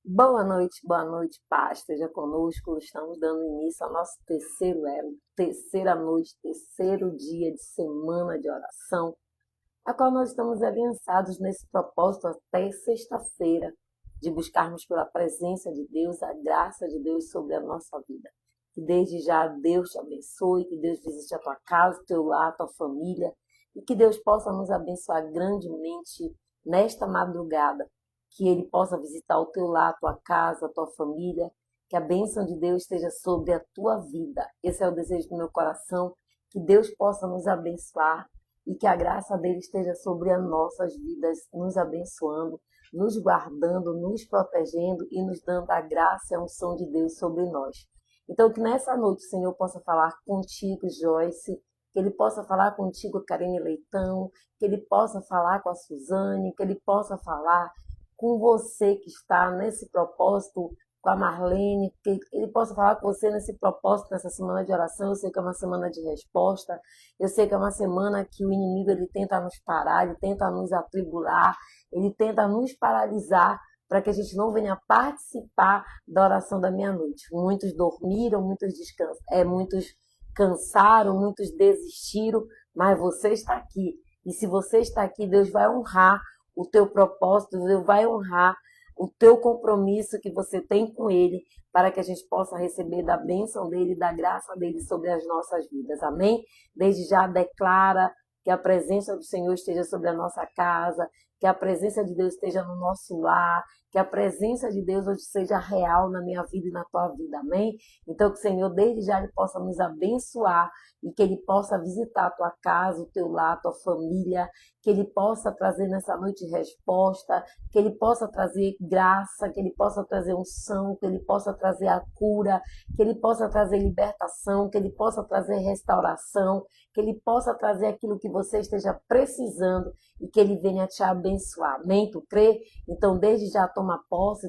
Boa noite, paz. Esteja conosco. Estamos dando início ao nosso terceiro elo, terceira noite, terceiro dia de semana de oração, a qual nós estamos aliançados nesse propósito até sexta-feira, de buscarmos pela presença de Deus, a graça de Deus sobre a nossa vida. Que desde já Deus te abençoe, que Deus visite a tua casa, o teu lar, a tua família, e que Deus possa nos abençoar grandemente nesta madrugada, que Ele possa visitar o teu lar, a tua casa, a tua família, que a bênção de Deus esteja sobre a tua vida. Esse é o desejo do meu coração, que Deus possa nos abençoar e que a graça dele esteja sobre as nossas vidas, nos abençoando, nos guardando, nos protegendo e nos dando a graça e a unção de Deus sobre nós. Então, que nessa noite o Senhor possa falar contigo, Joyce, que Ele possa falar contigo, Karine Leitão, que Ele possa falar com a Suzane, que Ele possa falar com você que está nesse propósito, com a Marlene, que Ele possa falar com você nesse propósito, nessa semana de oração. Eu sei que é uma semana de resposta, eu sei que é uma semana que o inimigo ele tenta nos parar, ele tenta nos atribular, ele tenta nos paralisar para que a gente não venha participar da oração da meia-noite. Muitos dormiram, muitos cansaram, muitos desistiram, mas você está aqui. E se você está aqui, Deus vai honrar o teu propósito, Deus vai honrar o teu compromisso que você tem com Ele, para que a gente possa receber da bênção dEle, da graça dEle sobre as nossas vidas. Amém? Desde já declara que a presença do Senhor esteja sobre a nossa casa, que a presença de Deus esteja no nosso lar, que a presença de Deus hoje seja real na minha vida e na tua vida. Amém? Então que o Senhor desde já Ele possa nos abençoar e que Ele possa visitar a tua casa, o teu lar, a tua família, que Ele possa trazer nessa noite resposta, que Ele possa trazer graça, que Ele possa trazer unção, que Ele possa trazer a cura, que Ele possa trazer libertação, que Ele possa trazer restauração, que Ele possa trazer aquilo que você esteja precisando e que Ele venha te abençoar. Amém? Tu crê? Então, desde já toma posse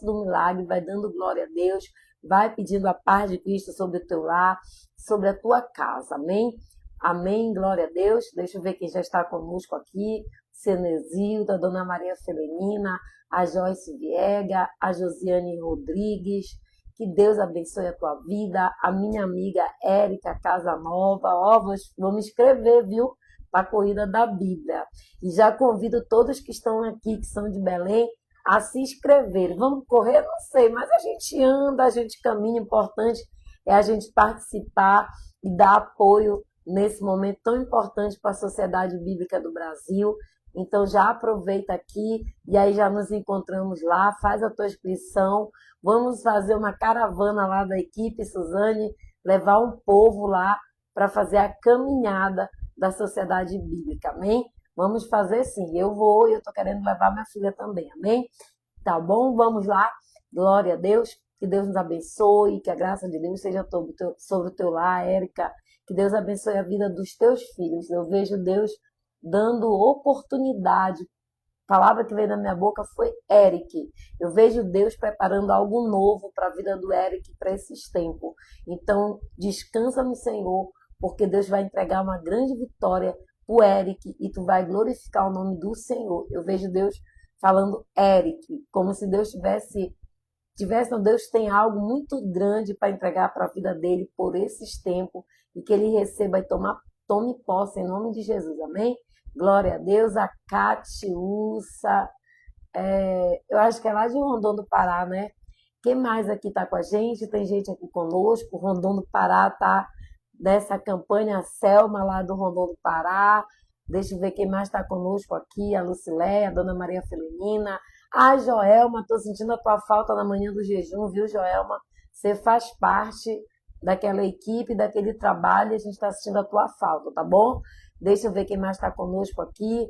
do milagre, vai dando glória a Deus, vai pedindo a paz de Cristo sobre o teu lar, sobre a tua casa. Amém? Amém, glória a Deus. Deixa eu ver quem já está conosco aqui. Cenezilda, a Dona Maria Felenina, a Joyce Viega, a Josiane Rodrigues. Que Deus abençoe a tua vida. A minha amiga Érica Casanova. Ó, vou me inscrever, viu? Para a corrida da Bíblia. E já convido todos que estão aqui, que são de Belém, a se inscrever. Vamos correr? Não sei, mas a gente anda, a gente caminha. O importante é a gente participar e dar apoio nesse momento tão importante para a Sociedade Bíblica do Brasil. Então já aproveita aqui e aí já nos encontramos lá, faz a tua inscrição, vamos fazer uma caravana lá da equipe, Suzane, levar um povo lá para fazer a caminhada da Sociedade Bíblica, amém? Vamos fazer sim, eu vou e eu estou querendo levar minha filha também, amém? Tá bom? Vamos lá, glória a Deus, que Deus nos abençoe, que a graça de Deus seja sobre o teu lar, Érica, que Deus abençoe a vida dos teus filhos. Eu vejo Deus dando oportunidade. A palavra que veio da minha boca foi Eric. Eu vejo Deus preparando algo novo para a vida do Eric para esses tempos. Então, descansa no Senhor, porque Deus vai entregar uma grande vitória para o Eric e tu vai glorificar o nome do Senhor. Eu vejo Deus falando Eric, como se Deus não, Deus tem algo muito grande para entregar para a vida dele por esses tempos e que ele receba e tome posse em nome de Jesus, amém? Glória a Deus, a Catiúça, eu acho que é lá de Rondon do Pará, né? Quem mais aqui está com a gente? Tem gente aqui conosco, Rondon do Pará está nessa campanha, a Selma lá do Rondon do Pará, deixa eu ver quem mais está conosco aqui, a Luciléia, a Dona Maria Felenina, a Joelma, estou sentindo a tua falta na manhã do jejum, viu, Joelma? Você faz parte daquela equipe, daquele trabalho, e a gente está assistindo a tua falta, tá bom? Deixa eu ver quem mais está conosco aqui.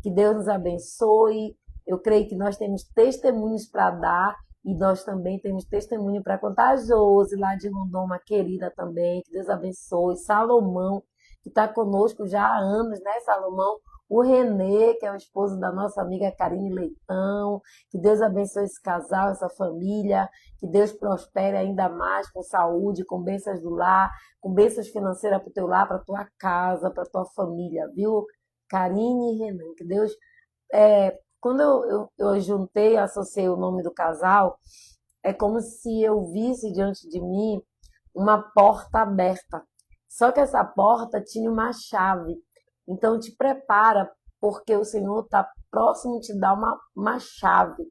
Que Deus nos abençoe. Eu creio que nós temos testemunhos para dar e nós também temos testemunho para contar. A Josi, lá de Rondon, uma querida também. Que Deus abençoe. Salomão, que está conosco já há anos, né, Salomão? O Renê, que é o esposo da nossa amiga Karine Leitão. Que Deus abençoe esse casal, essa família. Que Deus prospere ainda mais com saúde, com bênçãos do lar, com bênçãos financeiras para o teu lar, para a tua casa, para a tua família, viu? Karine e Renan, que Deus Quando eu juntei, associei o nome do casal, é como se eu visse diante de mim uma porta aberta. Só que essa porta tinha uma chave. Então te prepara, porque o Senhor está próximo de te dar uma chave.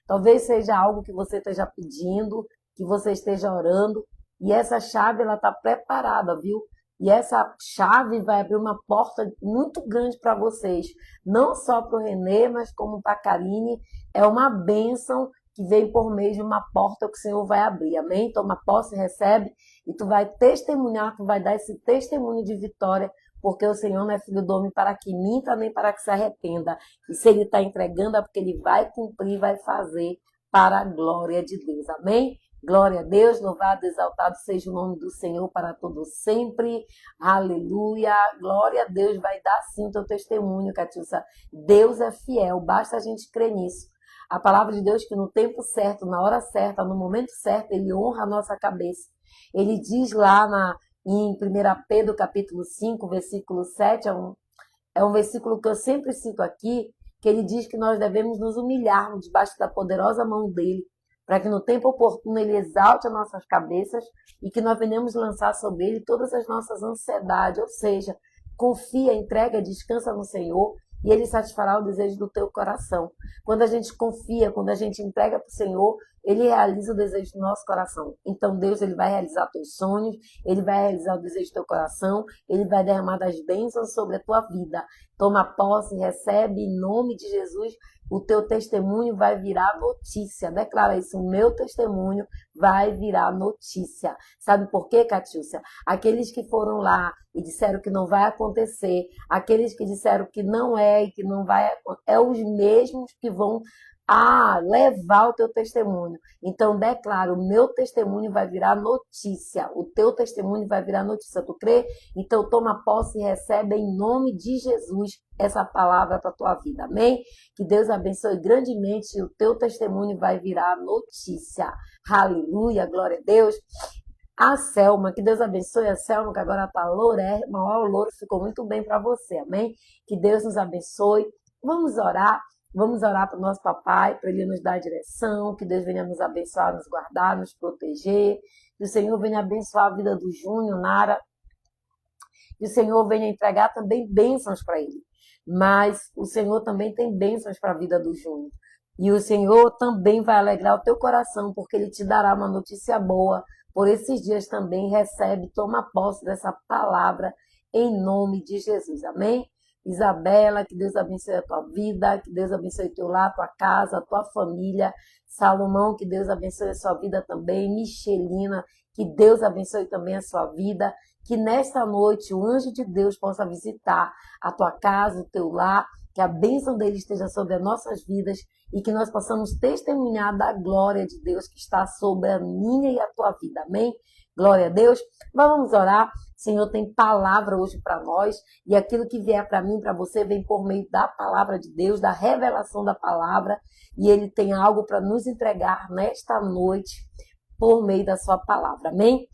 Talvez seja algo que você esteja pedindo, que você esteja orando, e essa chave ela está preparada, viu? E essa chave vai abrir uma porta muito grande para vocês, não só para o Renê, mas como para a Karine. É uma bênção que vem por meio de uma porta que o Senhor vai abrir, amém? Toma posse, recebe, e tu vai testemunhar, tu vai dar esse testemunho de vitória, porque o Senhor não é filho do homem para que minta, nem para que se arrependa. E se Ele está entregando, é porque Ele vai cumprir, vai fazer para a glória de Deus, amém? Glória a Deus, louvado, exaltado seja o nome do Senhor para todo sempre. Aleluia. Glória a Deus, vai dar sim o teu testemunho, Catiúcia. Deus é fiel, basta a gente crer nisso. A palavra de Deus que no tempo certo, na hora certa, no momento certo, Ele honra a nossa cabeça. Ele diz lá em 1 Pedro capítulo 5, versículo 7, é um versículo que eu sempre cito aqui, que ele diz que nós devemos nos humilharmos debaixo da poderosa mão dele, para que no tempo oportuno ele exalte as nossas cabeças e que nós venhamos lançar sobre ele todas as nossas ansiedades, ou seja, confia, entrega, descansa no Senhor e ele satisfará o desejo do teu coração. Quando a gente confia, quando a gente entrega para o Senhor, ele realiza o desejo do nosso coração. Então Deus ele vai realizar teus sonhos, ele vai realizar o desejo do teu coração, ele vai derramar das bênçãos sobre a tua vida. Toma posse, recebe em nome de Jesus. O teu testemunho vai virar notícia. Declara isso, o meu testemunho vai virar notícia. Sabe por quê, Catiúcia? Aqueles que foram lá e disseram que não vai acontecer, aqueles que disseram que não é e que não vai, é os mesmos que vão levar o teu testemunho. Então, declara, o meu testemunho vai virar notícia. O teu testemunho vai virar notícia. Tu crê? Então, toma posse e recebe em nome de Jesus essa palavra para a tua vida. Amém? Que Deus abençoe grandemente e o teu testemunho vai virar notícia. Aleluia, glória a Deus. A Selma, que Deus abençoe a Selma, que agora está lourérrima, o louro ficou muito bem para você, amém? Que Deus nos abençoe. Vamos orar para o nosso papai, para ele nos dar direção, que Deus venha nos abençoar, nos guardar, nos proteger, que o Senhor venha abençoar a vida do Júnior, Nara, que o Senhor venha entregar também bênçãos para ele. Mas o Senhor também tem bênçãos para a vida do Júnior. E o Senhor também vai alegrar o teu coração, porque ele te dará uma notícia boa. Por esses dias também recebe, toma posse dessa palavra em nome de Jesus. Amém? Isabela, que Deus abençoe a tua vida, que Deus abençoe o teu lar, a tua casa, a tua família. Salomão, que Deus abençoe a sua vida também. Michelina, que Deus abençoe também a sua vida. Que nesta noite o anjo de Deus possa visitar a tua casa, o teu lar, que a bênção dele esteja sobre as nossas vidas e que nós possamos testemunhar da glória de Deus que está sobre a minha e a tua vida. Amém? Glória a Deus. Vamos orar. O Senhor tem palavra hoje para nós e aquilo que vier para mim, para você, vem por meio da palavra de Deus, da revelação da palavra, e ele tem algo para nos entregar nesta noite por meio da sua palavra. Amém?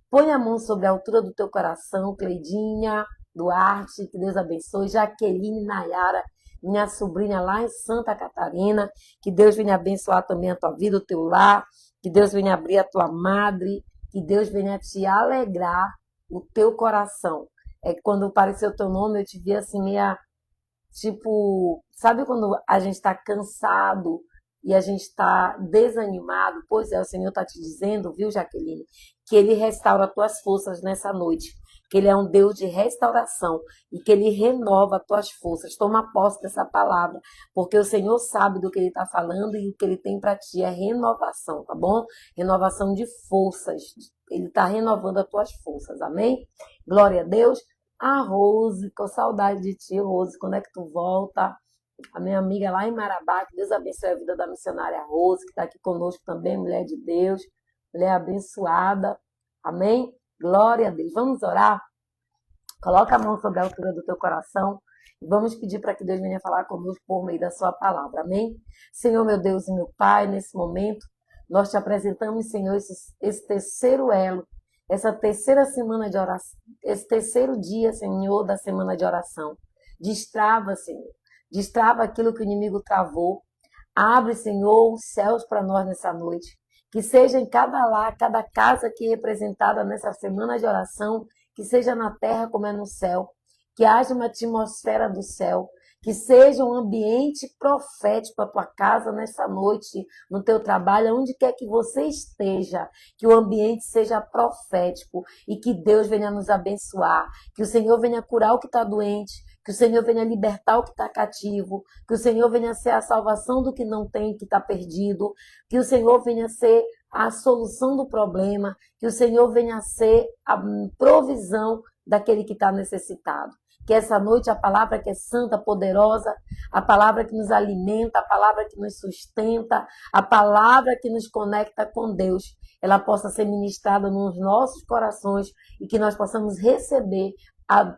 Põe a mão sobre a altura do teu coração, Cleidinha, Duarte, que Deus abençoe, Jaqueline, Nayara, minha sobrinha lá em Santa Catarina, que Deus venha abençoar também a tua vida, o teu lar, que Deus venha abrir a tua madre, que Deus venha te alegrar o teu coração. É que quando apareceu o teu nome, eu te vi assim, meia, tipo, sabe quando a gente está cansado e a gente está desanimado? Pois é, o Senhor está te dizendo, viu, Jaqueline, que Ele restaura as tuas forças nessa noite, que Ele é um Deus de restauração e que Ele renova as tuas forças. Toma posse dessa palavra, porque o Senhor sabe do que Ele está falando e o que Ele tem para ti é renovação, tá bom? Renovação de forças. Ele está renovando as tuas forças, amém? Glória a Deus. A Rose, com saudade de ti, Rose, quando é que tu volta? A minha amiga lá em Marabá, que Deus abençoe a vida da missionária Rose, que está aqui conosco também, mulher de Deus, mulher abençoada, amém? Glória a Deus. Vamos orar? Coloca a mão sobre a altura do teu coração e vamos pedir para que Deus venha falar conosco por meio da sua palavra, amém? Senhor, meu Deus e meu Pai, nesse momento, nós te apresentamos, Senhor, esse terceiro elo, essa terceira semana de oração, esse terceiro dia, Senhor, da semana de oração. Destrava, Senhor. destrava aquilo que o inimigo travou. Abre, Senhor, os céus para nós nessa noite. Que seja em cada lar, cada casa aqui representada nessa semana de oração, que seja na terra como é no céu. Que haja uma atmosfera do céu. Que seja um ambiente profético para a tua casa nessa noite, no teu trabalho, onde quer que você esteja. Que o ambiente seja profético e que Deus venha nos abençoar. Que o Senhor venha curar o que está doente. Que o Senhor venha libertar o que está cativo, que o Senhor venha ser a salvação do que não tem, que está perdido, que o Senhor venha ser a solução do problema, que o Senhor venha ser a provisão daquele que está necessitado. Que essa noite a palavra que é santa, poderosa, a palavra que nos alimenta, a palavra que nos sustenta, a palavra que nos conecta com Deus, ela possa ser ministrada nos nossos corações e que nós possamos receber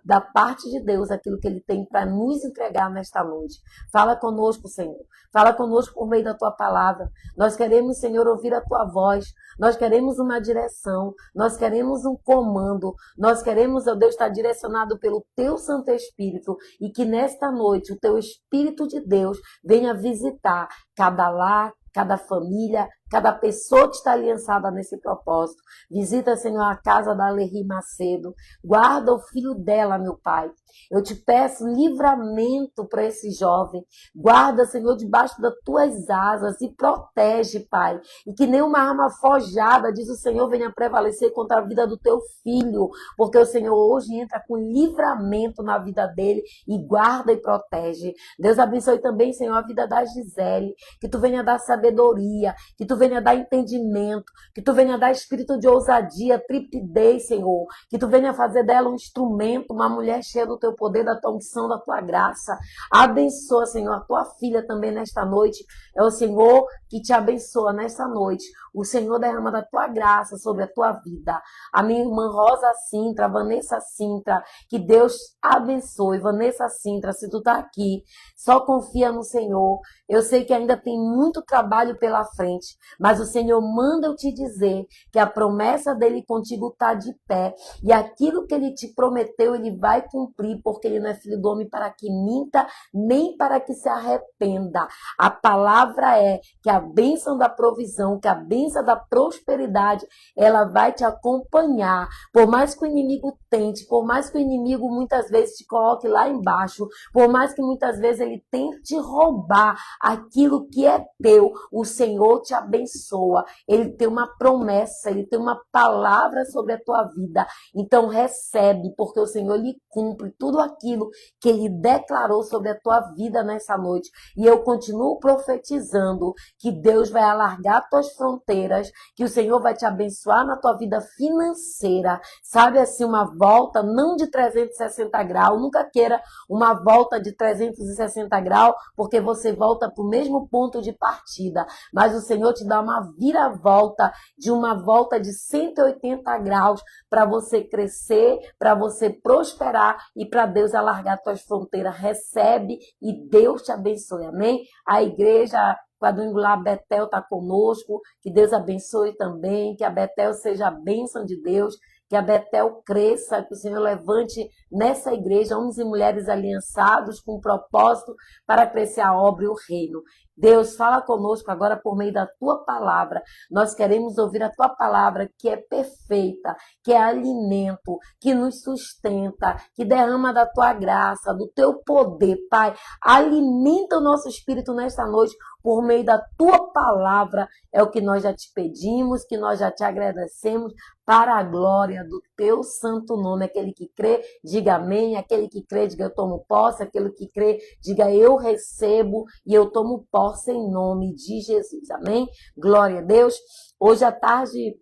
da parte de Deus aquilo que Ele tem para nos entregar nesta noite. Fala conosco, Senhor. Fala conosco por meio da Tua palavra. Nós queremos, Senhor, ouvir a Tua voz. Nós queremos uma direção. Nós queremos um comando. Nós queremos, ó Deus, estar direcionado pelo Teu Santo Espírito e que nesta noite o Teu Espírito de Deus venha visitar cada lar, cada família, cada pessoa que está aliançada nesse propósito. Visita, Senhor, a casa da Lerri Macedo. Guarda o filho dela, meu Pai. Eu te peço livramento para esse jovem. Guarda, Senhor, debaixo das tuas asas e protege, Pai. E que nenhuma arma forjada, diz o Senhor, venha prevalecer contra a vida do teu filho. Porque o Senhor hoje entra com livramento na vida dele e guarda e protege. Deus abençoe também, Senhor, a vida da Gisele. Que tu venha dar sabedoria, que tu venha dar entendimento, que tu venha dar espírito de ousadia, trepidez, Senhor, que tu venha fazer dela um instrumento, uma mulher cheia do teu poder, da tua unção, da tua graça. Abençoa, Senhor, a tua filha também nesta noite. É o Senhor que te abençoa nesta noite. O Senhor derrama da tua graça sobre a tua vida. A minha irmã Rosa Sintra, Vanessa Sintra, que Deus abençoe. Vanessa Sintra, se tu tá aqui, só confia no Senhor. Eu sei que ainda tem muito trabalho pela frente, mas o Senhor manda eu te dizer que a promessa dele contigo está de pé e aquilo que ele te prometeu, ele vai cumprir, porque ele não é filho do homem para que minta, nem para que se arrependa. A palavra é que a bênção da provisão, que a bênção da prosperidade, ela vai te acompanhar. Por mais que o inimigo tente, por mais que o inimigo muitas vezes te coloque lá embaixo, por mais que muitas vezes ele tente roubar aquilo que é teu, o Senhor te abençoa. Ele tem uma promessa, ele tem uma palavra sobre a tua vida. Então recebe, porque o Senhor lhe cumpre tudo aquilo que ele declarou sobre a tua vida nessa noite. E eu continuo profetizando que Deus vai alargar tuas fronteiras, que o Senhor vai te abençoar na tua vida financeira. Sabe assim, uma volta não de 360 graus, nunca queira uma volta de 360 graus, porque você volta para o mesmo ponto de partida, mas o Senhor te dá uma viravolta, de uma volta de 180 graus, para você crescer, para você prosperar e para Deus alargar tuas fronteiras. Recebe e Deus te abençoe, amém? A igreja Quadrangular Betel está conosco, que Deus abençoe também, que a Betel seja a bênção de Deus, que a Betel cresça, que o Senhor levante nessa igreja homens e mulheres aliançados com propósito para crescer a obra e o reino. Deus, fala conosco agora por meio da tua palavra. Nós queremos ouvir a tua palavra, que é perfeita, que é alimento, que nos sustenta, que derrama da tua graça, do teu poder, Pai. Alimenta o nosso espírito nesta noite por meio da tua palavra. É o que nós já te pedimos, que nós já te agradecemos, para a glória do teu santo nome. Aquele que crê, diga amém. Aquele que crê, diga eu tomo posse. Aquele que crê, diga eu recebo e eu tomo posse em nome de Jesus. Amém? Glória a Deus. Hoje à tarde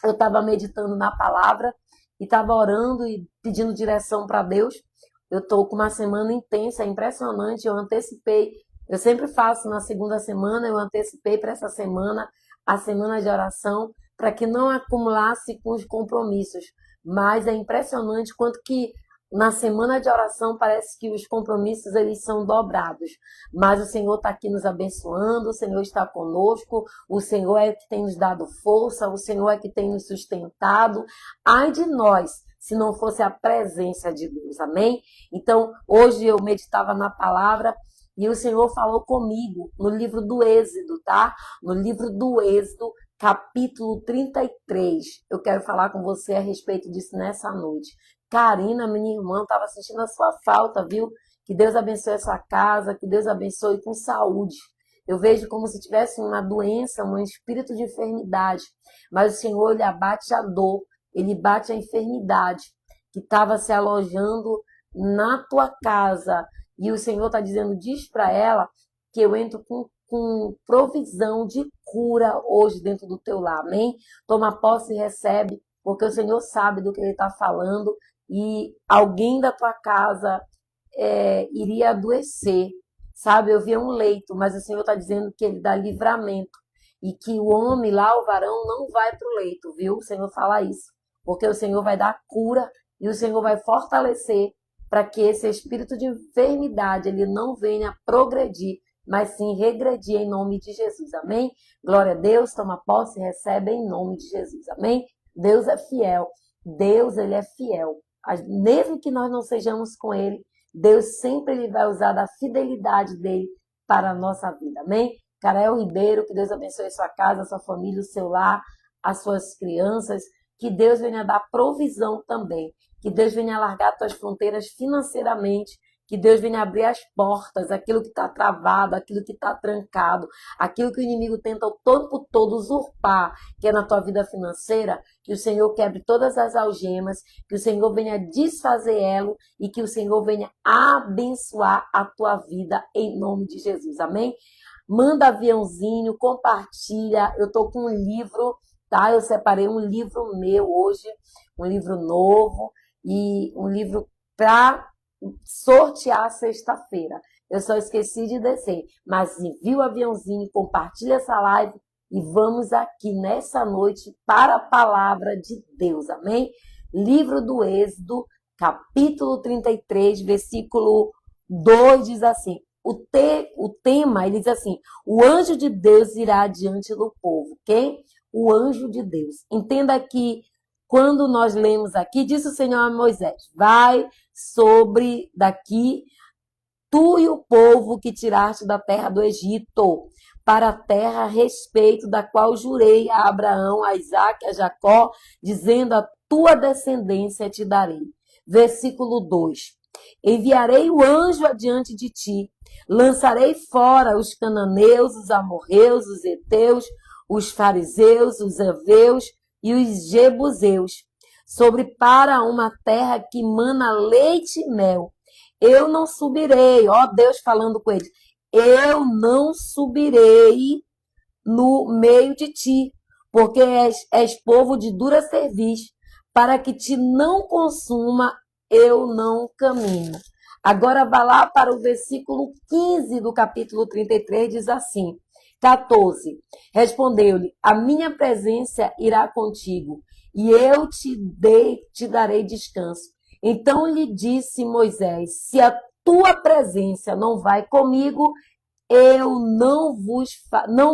eu estava meditando na palavra e estava orando e pedindo direção para Deus. Eu estou com uma semana intensa, é impressionante. Eu antecipei, eu sempre faço na segunda semana, eu antecipei para essa semana a semana de oração, para que não acumulasse com os compromissos. Mas é impressionante quanto que na semana de oração parece que os compromissos eles são dobrados. Mas o Senhor está aqui nos abençoando, o Senhor está conosco, o Senhor é que tem nos dado força, o Senhor é que tem nos sustentado. Ai de nós, se não fosse a presença de Deus, amém? Então, hoje eu meditava na palavra e o Senhor falou comigo no livro do Êxodo, tá? No livro do Êxodo, capítulo 33. Eu quero falar com você a respeito disso nessa noite. Karina, minha irmã, estava sentindo a sua falta, viu? Que Deus abençoe essa casa, que Deus abençoe com saúde. Eu vejo como se tivesse uma doença, um espírito de enfermidade. Mas o Senhor, Ele abate a dor, Ele bate a enfermidade que estava se alojando na tua casa. E o Senhor está dizendo, diz para ela que eu entro com provisão de cura hoje dentro do teu lar, amém? Toma posse e recebe, porque o Senhor sabe do que Ele está falando e alguém da tua casa iria adoecer, sabe? Eu via um leito, mas o Senhor está dizendo que Ele dá livramento e que o homem lá, o varão, não vai para o leito, viu? O Senhor fala isso, porque o Senhor vai dar cura e o Senhor vai fortalecer para que esse espírito de enfermidade ele não venha progredir, mas sim regredir em nome de Jesus, amém? Glória a Deus, toma posse e recebe em nome de Jesus, amém? Deus é fiel, Deus ele é fiel, mesmo que nós não sejamos com Ele, Deus sempre ele vai usar da fidelidade dele para a nossa vida, amém? Carael Ribeiro, que Deus abençoe a sua casa, a sua família, o seu lar, as suas crianças, que Deus venha dar provisão também, que Deus venha alargar tuas fronteiras financeiramente, que Deus venha abrir as portas, aquilo que está travado, aquilo que está trancado, aquilo que o inimigo tenta o tempo todo usurpar, que é na tua vida financeira, que o Senhor quebre todas as algemas, que o Senhor venha desfazer elo e que o Senhor venha abençoar a tua vida em nome de Jesus, amém? Manda aviãozinho, compartilha, eu estou com um livro, tá? Eu separei um livro meu hoje, um livro novo e um livro para sortear sexta-feira. Eu só esqueci de descer, mas envia o aviãozinho, compartilha essa live e vamos aqui nessa noite para a palavra de Deus, amém? Livro do Êxodo, capítulo 33, versículo 2 diz assim, o tema, ele diz assim, o anjo de Deus irá diante do povo, quem? O anjo de Deus. Entenda que quando nós lemos aqui, disse o Senhor a Moisés, vai sobre daqui tu e o povo que tiraste da terra do Egito, para a terra a respeito da qual jurei a Abraão, a Isaque, a Jacó, dizendo a tua descendência te darei. Versículo 2. Enviarei o anjo adiante de ti, lançarei fora os cananeus, os amorreus, os heteus, os fariseus, os heveus e os jebuseus, para uma terra que mana leite e mel. Eu não subirei, ó Deus falando com eles, eu não subirei no meio de ti, porque és povo de dura cerviz, para que te não consuma, eu não caminho. Agora vá lá para o versículo 15 do capítulo 33, diz assim, 14, respondeu-lhe, a minha presença irá contigo, e eu te darei descanso. Então lhe disse Moisés, se a tua presença não vai comigo, eu não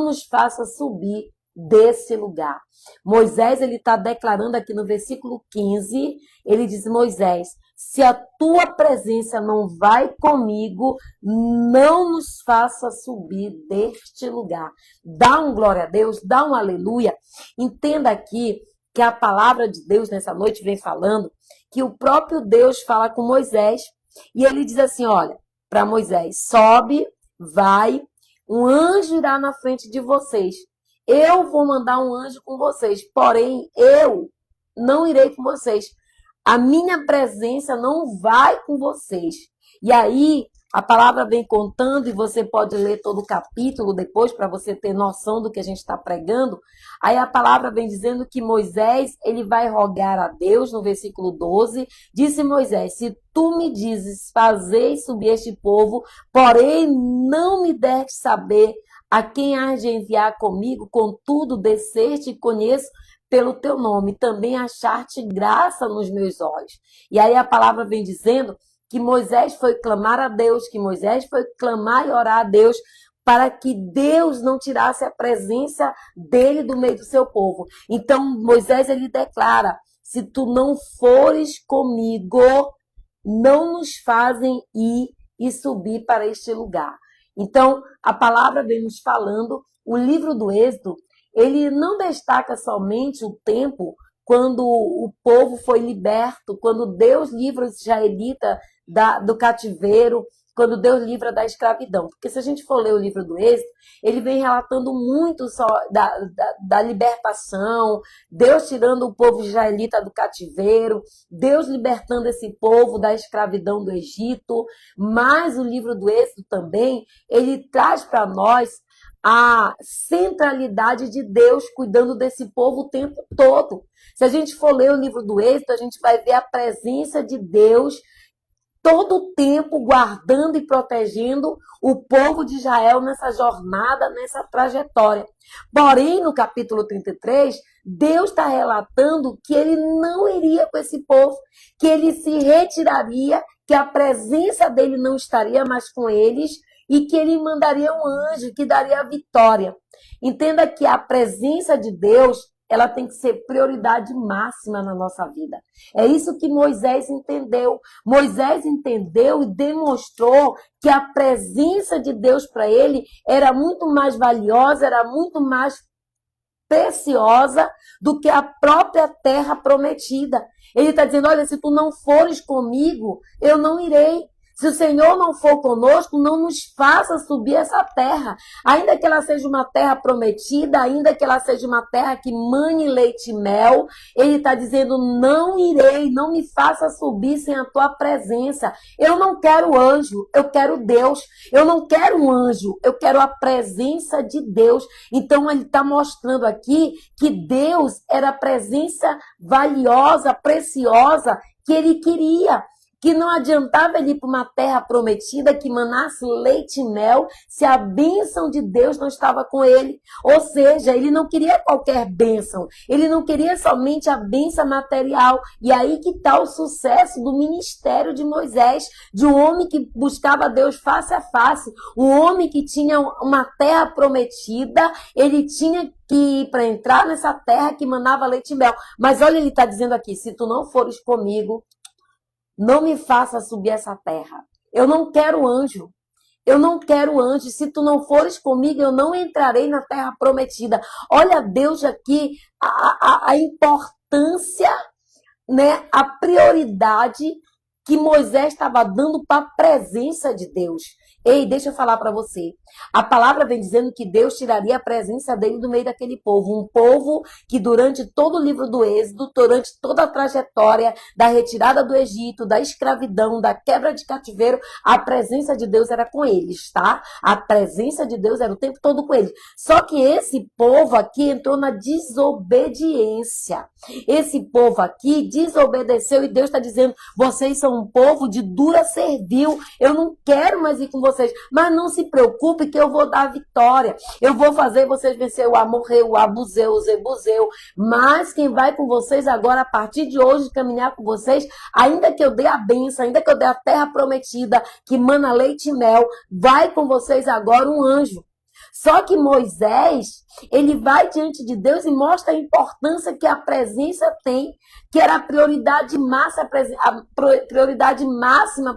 nos faça subir desse lugar. Moisés, ele está declarando aqui no versículo 15, ele diz, Moisés, se a tua presença não vai comigo, não nos faça subir deste lugar. Dá um glória a Deus, dá um aleluia. Entenda aqui que a palavra de Deus nessa noite vem falando que o próprio Deus fala com Moisés e ele diz assim, olha, para Moisés, sobe, vai, um anjo irá na frente de vocês. Eu vou mandar um anjo com vocês, porém eu não irei com vocês. A minha presença não vai com vocês. E aí, a palavra vem contando, e você pode ler todo o capítulo depois, para você ter noção do que a gente está pregando. Aí a palavra vem dizendo que Moisés, ele vai rogar a Deus, no versículo 12. Disse Moisés, se tu me dizes, fazei subir este povo, porém não me deste saber a quem hás de enviar comigo, contudo desceste e conheço pelo teu nome, também achar-te graça nos meus olhos. E aí a palavra vem dizendo que Moisés foi clamar a Deus, que Moisés foi clamar e orar a Deus para que Deus não tirasse a presença dele do meio do seu povo. Então Moisés, ele declara, se tu não fores comigo, não nos fazem ir e subir para este lugar. Então, a palavra vem nos falando, o livro do Êxodo, ele não destaca somente o tempo quando o povo foi liberto, quando Deus livra os israelitas do cativeiro, quando Deus livra da escravidão. Porque se a gente for ler o livro do Êxodo, ele vem relatando muito só da libertação, Deus tirando o povo israelita do cativeiro, Deus libertando esse povo da escravidão do Egito. Mas o livro do Êxodo também, ele traz para nós a centralidade de Deus cuidando desse povo o tempo todo. Se a gente for ler o livro do Êxodo, a gente vai ver a presença de Deus todo o tempo guardando e protegendo o povo de Israel nessa jornada, nessa trajetória. Porém, no capítulo 33, Deus está relatando que ele não iria com esse povo, que ele se retiraria, que a presença dele não estaria mais com eles e que ele mandaria um anjo que daria a vitória. Entenda que a presença de Deus, ela tem que ser prioridade máxima na nossa vida. É isso que Moisés entendeu. Moisés entendeu e demonstrou que a presença de Deus para ele era muito mais valiosa, era muito mais preciosa do que a própria terra prometida. Ele está dizendo, olha, se tu não fores comigo, eu não irei. Se o Senhor não for conosco, não nos faça subir essa terra. Ainda que ela seja uma terra prometida, ainda que ela seja uma terra que mane leite e mel, ele está dizendo, não irei, não me faça subir sem a tua presença. Eu não quero anjo, eu quero Deus. Eu não quero um anjo, eu quero a presença de Deus. Então ele está mostrando aqui que Deus era a presença valiosa, preciosa, que ele queria. Que não adiantava ele ir para uma terra prometida que manasse leite e mel se a bênção de Deus não estava com ele. Ou seja, ele não queria qualquer bênção, ele não queria somente a bênção material. E aí que está o sucesso do ministério de Moisés, de um homem que buscava Deus face a face, um homem que tinha uma terra prometida, ele tinha que ir para entrar nessa terra que manava leite e mel. Mas olha, ele está dizendo aqui, se tu não fores comigo, não me faça subir essa terra. Eu não quero anjo. Eu não quero anjo. Se tu não fores comigo, eu não entrarei na terra prometida. Olha Deus aqui, a importância, né, a prioridade que Moisés estava dando para a presença de Deus. Ei, deixa eu falar para você. A palavra vem dizendo que Deus tiraria a presença dele do meio daquele povo. Um povo que durante todo o livro do Êxodo, durante toda a trajetória da retirada do Egito, da escravidão, da quebra de cativeiro, a presença de Deus era com eles, tá? A presença de Deus era o tempo todo com eles. Só que esse povo aqui entrou na desobediência. Esse povo aqui desobedeceu e Deus está dizendo, vocês são um povo de dura servil, eu não quero mais ir com vocês, mas não se preocupe que eu vou dar a vitória, eu vou fazer vocês vencer o Amorreu, o Abuzeu, o Zebuzeu, mas quem vai com vocês agora, a partir de hoje, caminhar com vocês, ainda que eu dê a bênção, ainda que eu dê a terra prometida, que mana leite e mel, vai com vocês agora um anjo. Só que Moisés, ele vai diante de Deus e mostra a importância que a presença tem, que era a prioridade máxima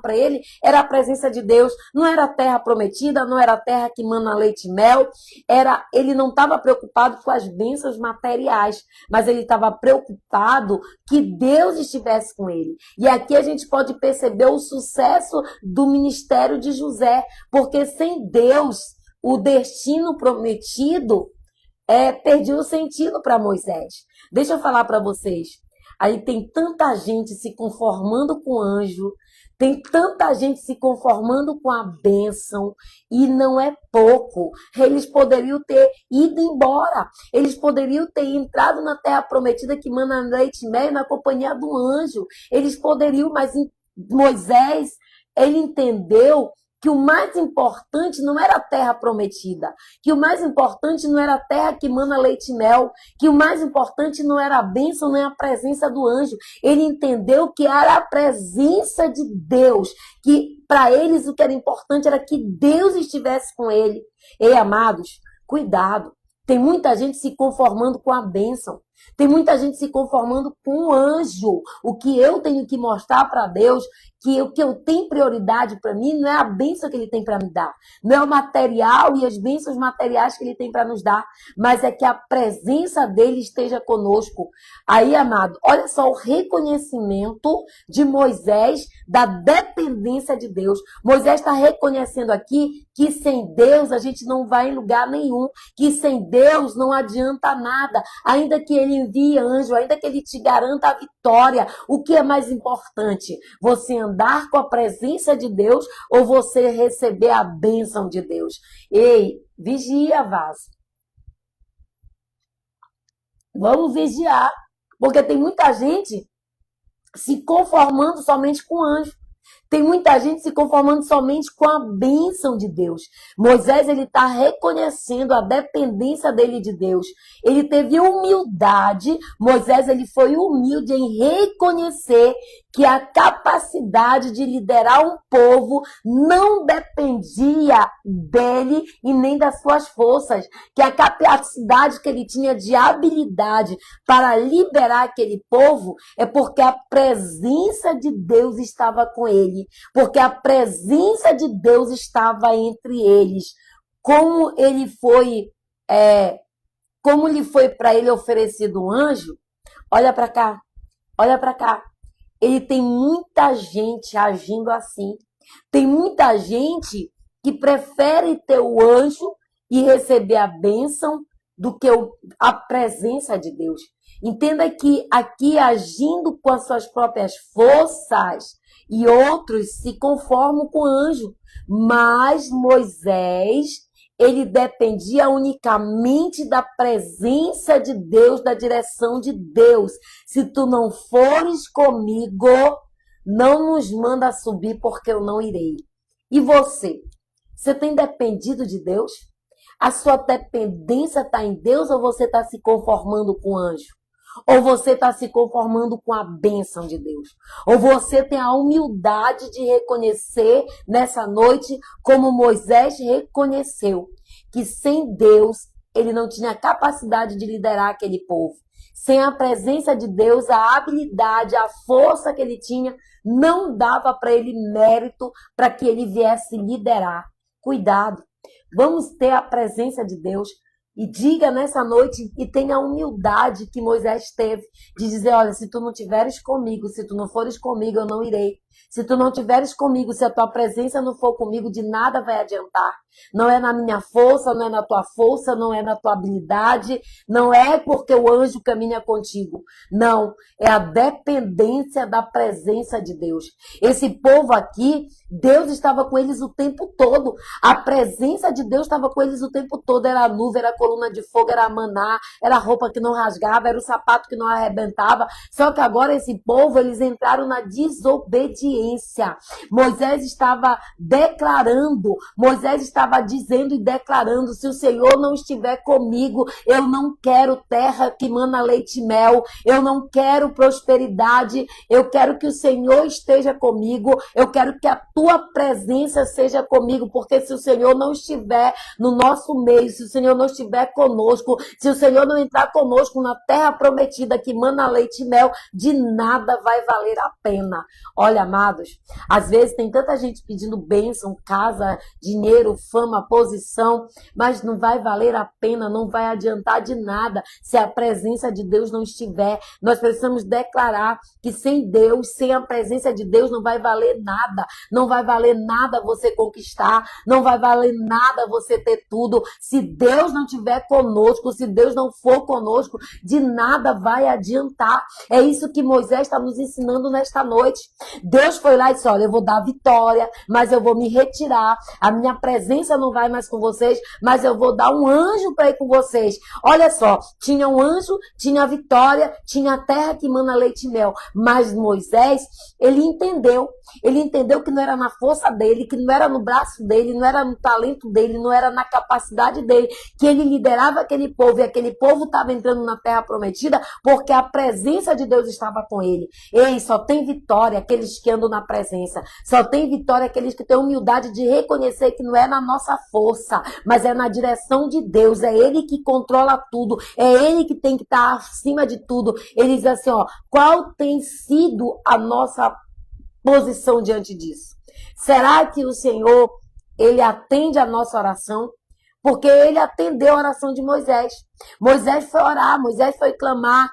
para ele, era a presença de Deus. Não era a terra prometida, não era a terra que mana leite e mel, ele não estava preocupado com as bênçãos materiais, mas ele estava preocupado que Deus estivesse com ele. E aqui a gente pode perceber o sucesso do ministério de José, porque sem Deus, o destino prometido perdeu o sentido para Moisés. Deixa eu falar para vocês. Aí tem tanta gente se conformando com o anjo, tem tanta gente se conformando com a bênção, e não é pouco. Eles poderiam ter ido embora, eles poderiam ter entrado na terra prometida que mana leite e mel na companhia do anjo. Eles poderiam, mas Moisés, ele entendeu que o mais importante não era a terra prometida, que o mais importante não era a terra que mana leite e mel, que o mais importante não era a bênção nem a presença do anjo. Ele entendeu que era a presença de Deus, que para eles o que era importante era que Deus estivesse com ele. Ei, amados, cuidado. Tem muita gente se conformando com a bênção. Tem muita gente se conformando com um anjo. O que eu tenho que mostrar para Deus, que o que eu tenho prioridade para mim, não é a bênção que ele tem para me dar. Não é o material e as bênçãos materiais que ele tem para nos dar. Mas é que a presença dele esteja conosco. Aí, amado, olha só o reconhecimento de Moisés da dependência de Deus. Moisés está reconhecendo aqui que sem Deus a gente não vai em lugar nenhum. Que sem Deus não adianta nada. Ainda que ele envie anjo, ainda que ele te garanta a vitória, o que é mais importante? Você andar com a presença de Deus ou você receber a bênção de Deus? Ei, vigia, vaso. Vamos vigiar, porque tem muita gente se conformando somente com anjo. Tem muita gente se conformando somente com a bênção de Deus. Moisés, ele está reconhecendo a dependência dele de Deus. Ele teve humildade. Moisés, ele foi humilde em reconhecer que a capacidade de liderar um povo não dependia dele e nem das suas forças. Que a capacidade que ele tinha de habilidade para liberar aquele povo é porque a presença de Deus estava com ele. Porque a presença de Deus estava entre eles. Como lhe foi para ele oferecido um anjo, olha para cá, olha para cá. Ele tem muita gente agindo assim. Tem muita gente que prefere ter o anjo e receber a bênção do que a presença de Deus. Entenda que aqui, agindo com as suas próprias forças, e outros se conformam com o anjo. Mas Moisés, ele dependia unicamente da presença de Deus, da direção de Deus. Se tu não fores comigo, não nos manda subir, porque eu não irei. E você? Você tem dependido de Deus? A sua dependência está em Deus ou você está se conformando com o anjo? Ou você está se conformando com a bênção de Deus? Ou você tem a humildade de reconhecer nessa noite, como Moisés reconheceu, que sem Deus ele não tinha capacidade de liderar aquele povo. Sem a presença de Deus, a habilidade, a força que ele tinha, não dava para ele mérito para que ele viesse liderar. Cuidado, vamos ter a presença de Deus. E diga nessa noite e tenha a humildade que Moisés teve de dizer, olha, se tu não estiveres comigo, se tu não fores comigo, eu não irei. Se tu não estiveres comigo, se a tua presença não for comigo, de nada vai adiantar. Não é na minha força, não é na tua força, não é na tua habilidade, não é porque o anjo caminha contigo. Não, é a dependência da presença de Deus. Esse povo aqui, Deus estava com eles o tempo todo. A presença de Deus estava com eles o tempo todo. Era a nuvem, era a coluna de fogo, era a maná, era a roupa que não rasgava, era o sapato que não arrebentava. Só que agora esse povo, eles entraram na desobediência. Moisés estava declarando, Moisés estava dizendo e declarando, se o Senhor não estiver comigo, eu não quero terra que mana leite e mel, eu não quero prosperidade, eu quero que o Senhor esteja comigo, eu quero que a tua presença seja comigo, porque se o Senhor não estiver no nosso meio, se o Senhor não estiver conosco, se o Senhor não entrar conosco na terra prometida que mana leite e mel, de nada vai valer a pena. Olha, amados, às vezes tem tanta gente pedindo bênção, casa, dinheiro, fama, posição, mas não vai valer a pena, não vai adiantar de nada se a presença de Deus não estiver. Nós precisamos declarar que sem Deus, sem a presença de Deus, não vai valer nada. Não vai valer nada você conquistar, não vai valer nada você ter tudo. Se Deus não estiver conosco, se Deus não for conosco, de nada vai adiantar. É isso que Moisés está nos ensinando nesta noite. Deus foi lá e disse, olha, eu vou dar vitória, mas eu vou me retirar, a minha presença não vai mais com vocês, mas eu vou dar um anjo para ir com vocês. Olha só, tinha um anjo, tinha a vitória, tinha a terra que mana leite e mel, mas Moisés, ele entendeu que não era na força dele, que não era no braço dele, não era no talento dele, não era na capacidade dele, que ele liderava aquele povo, e aquele povo estava entrando na terra prometida, porque a presença de Deus estava com ele. Ei, só tem vitória aqueles que andam na presença. Só tem vitória aqueles que têm humildade de reconhecer que não é na nossa força, mas é na direção de Deus. É Ele que controla tudo. É Ele que tem que estar acima de tudo. Ele diz assim, ó, qual tem sido a nossa posição diante disso? Será que o Senhor, Ele atende a nossa oração? Porque Ele atendeu a oração de Moisés. Moisés foi orar, Moisés foi clamar,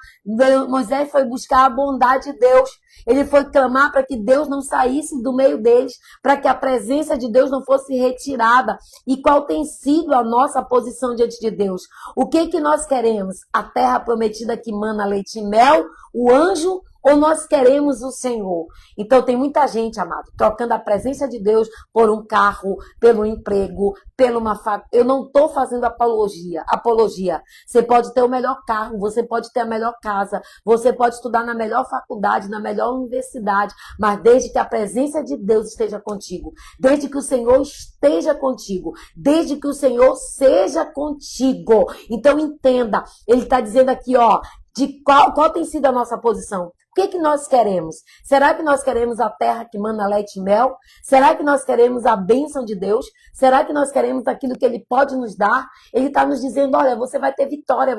Moisés foi buscar a bondade de Deus. Ele foi clamar para que Deus não saísse do meio deles, para que a presença de Deus não fosse retirada. E qual tem sido a nossa posição diante de Deus? O que nós queremos? A terra prometida que mana leite e mel, o anjo, ou nós queremos o Senhor? Então tem muita gente, amado, trocando a presença de Deus por um carro, pelo emprego, pela uma faculdade. Eu não estou fazendo apologia. Você pode ter o melhor carro, você pode ter a melhor casa, você pode estudar na melhor faculdade, na melhor universidade, mas desde que a presença de Deus esteja contigo, desde que o Senhor esteja contigo, desde que o Senhor seja contigo. Então entenda, ele está dizendo aqui, ó, de qual tem sido a nossa posição. O que nós queremos? Será que nós queremos a terra que mana leite e mel? Será que nós queremos a bênção de Deus? Será que nós queremos aquilo que Ele pode nos dar? Ele está nos dizendo, olha, você vai ter vitória,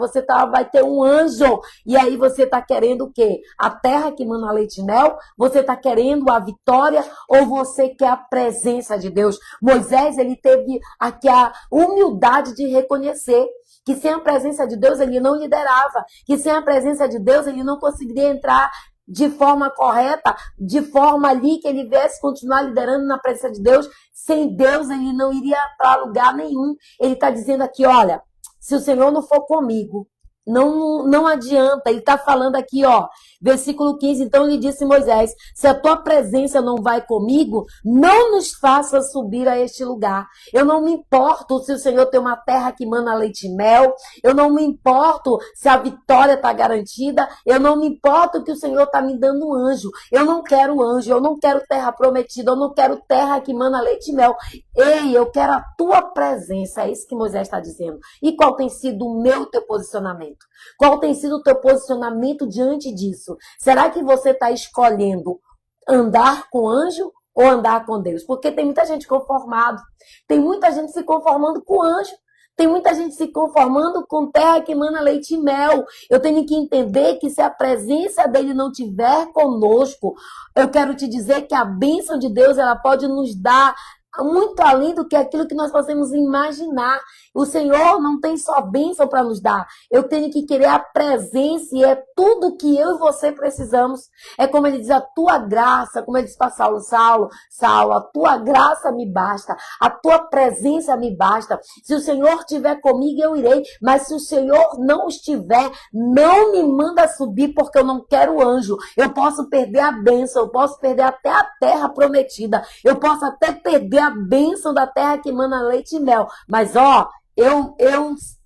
vai ter um anjo. E aí você está querendo o quê? A terra que mana leite e mel? Você está querendo a vitória ou você quer a presença de Deus? Moisés, ele teve aqui a humildade de reconhecer que sem a presença de Deus ele não liderava, que sem a presença de Deus ele não conseguiria entrar de forma correta, de forma ali que ele viesse continuar liderando na presença de Deus. Sem Deus ele não iria para lugar nenhum. Ele está dizendo aqui, olha, se o Senhor não for comigo, não adianta. Ele está falando aqui, ó, versículo 15, então ele disse a Moisés, se a tua presença não vai comigo, não nos faça subir a este lugar. Eu não me importo se o Senhor tem uma terra que mana leite e mel, eu não me importo se a vitória está garantida, eu não me importo que o Senhor está me dando um anjo. Eu não quero anjo, eu não quero terra prometida, eu não quero terra que mana leite e mel. Ei, eu quero a tua presença, é isso que Moisés está dizendo. E qual tem sido o meu, teu posicionamento? Qual tem sido o teu posicionamento diante disso? Será que você está escolhendo andar com anjo ou andar com Deus? Porque tem muita gente conformada, tem muita gente se conformando com anjo, tem muita gente se conformando com terra que mana leite e mel. Eu tenho que entender que se a presença dele não estiver conosco, eu quero te dizer que a bênção de Deus ela pode nos dar muito além do que aquilo que nós podemos imaginar. O Senhor não tem só bênção para nos dar. Eu tenho que querer a presença e é tudo que eu e você precisamos. É como ele diz, a tua graça, como ele diz para Saulo, Saulo, a tua graça me basta, a tua presença me basta. Se o Senhor estiver comigo, eu irei. Mas se o Senhor não estiver, não me manda subir porque eu não quero anjo. Eu posso perder a bênção, eu posso perder até a terra prometida. Eu posso até perder a bênção da terra que mana leite e mel. Mas, ó, eu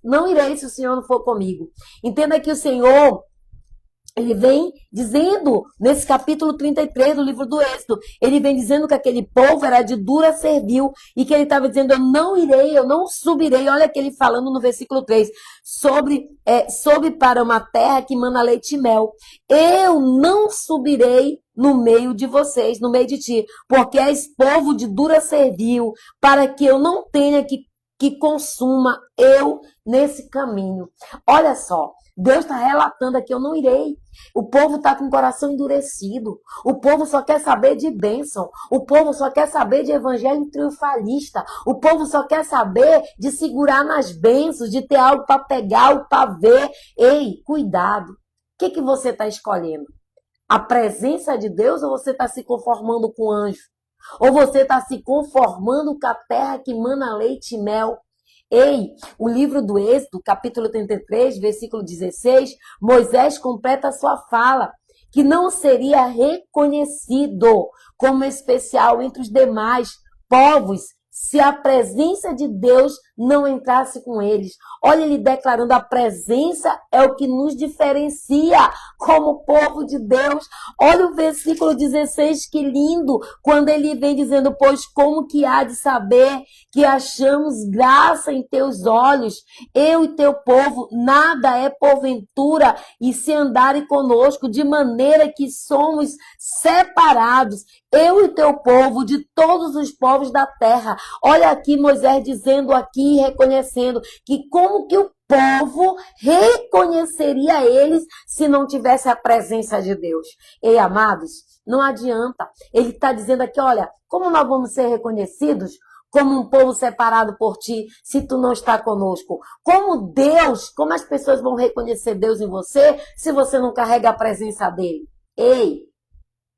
não irei se o Senhor não for comigo. Entenda que o Senhor, ele vem dizendo, nesse capítulo 33 do livro do Êxodo, ele vem dizendo que aquele povo era de dura servil e que ele estava dizendo, eu não irei, eu não subirei. Olha que ele falando no versículo 3, sobe para uma terra que mana leite e mel. Eu não subirei no meio de vocês, no meio de ti, porque és povo de dura servil, para que eu não tenha que consuma eu nesse caminho. Olha só, Deus está relatando aqui, eu não irei. O povo está com o coração endurecido. O povo só quer saber de bênção. O povo só quer saber de evangelho triunfalista. O povo só quer saber de segurar nas bênçãos, de ter algo para pegar, algo para ver. Ei, cuidado. O que você está escolhendo? A presença de Deus ou você está se conformando com o anjo? Ou você está se conformando com a terra que mana leite e mel? Ei, o livro do Êxodo, capítulo 33, versículo 16, Moisés completa a sua fala, que não seria reconhecido como especial entre os demais povos se a presença de Deus não entrasse com eles. Olha ele declarando, a presença é o que nos diferencia como povo de Deus. Olha o versículo 16, que lindo, quando ele vem dizendo, pois como que há de saber que achamos graça em teus olhos, eu e teu povo, nada é porventura, e se andarem conosco, de maneira que somos separados, eu e teu povo, de todos os povos da terra. Olha aqui Moisés dizendo aqui, reconhecendo que como que o povo reconheceria eles se não tivesse a presença de Deus. Ei, amados, não adianta. Ele está dizendo aqui, olha, como nós vamos ser reconhecidos como um povo separado por ti, se tu não está conosco? Como Deus, como as pessoas vão reconhecer Deus em você, se você não carrega a presença dele? Ei,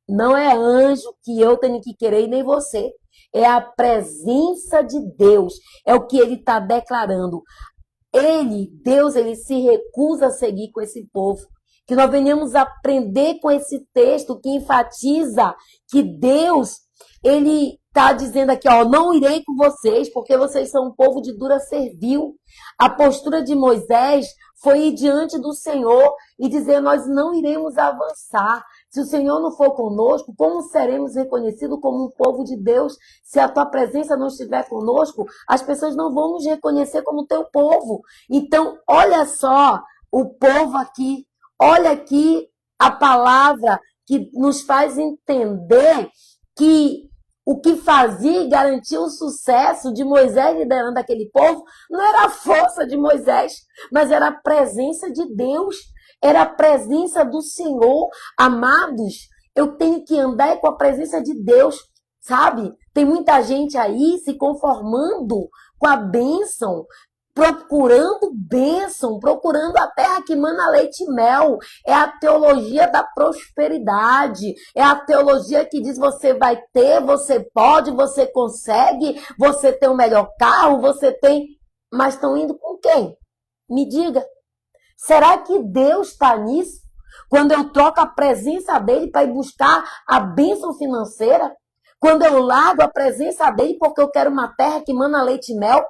não é anjo que eu tenho que querer e nem você. É a presença de Deus. É o que ele está declarando. Deus, ele se recusa a seguir com esse povo. Que nós venhamos aprender com esse texto que enfatiza que Deus, ele está dizendo aqui, ó, não irei com vocês, porque vocês são um povo de dura servil. A postura de Moisés foi ir diante do Senhor e dizer, nós não iremos avançar. Se o Senhor não for conosco, como seremos reconhecidos como um povo de Deus? Se a tua presença não estiver conosco, as pessoas não vão nos reconhecer como teu povo. Então, olha só o povo aqui. Olha aqui a palavra que nos faz entender que o que fazia e garantia o sucesso de Moisés liderando aquele povo não era a força de Moisés, mas era a presença de Deus. Era a presença do Senhor. Amados, eu tenho que andar com a presença de Deus, sabe? Tem muita gente aí se conformando com a bênção, procurando a terra que mana leite e mel. É a teologia da prosperidade. É a teologia que diz você vai ter, você pode, você consegue, você tem o melhor carro, você tem... Mas estão indo com quem? Me diga. Será que Deus está nisso? Quando eu troco a presença dele para ir buscar a bênção financeira? Quando eu largo a presença dele porque eu quero uma terra que mana leite e mel?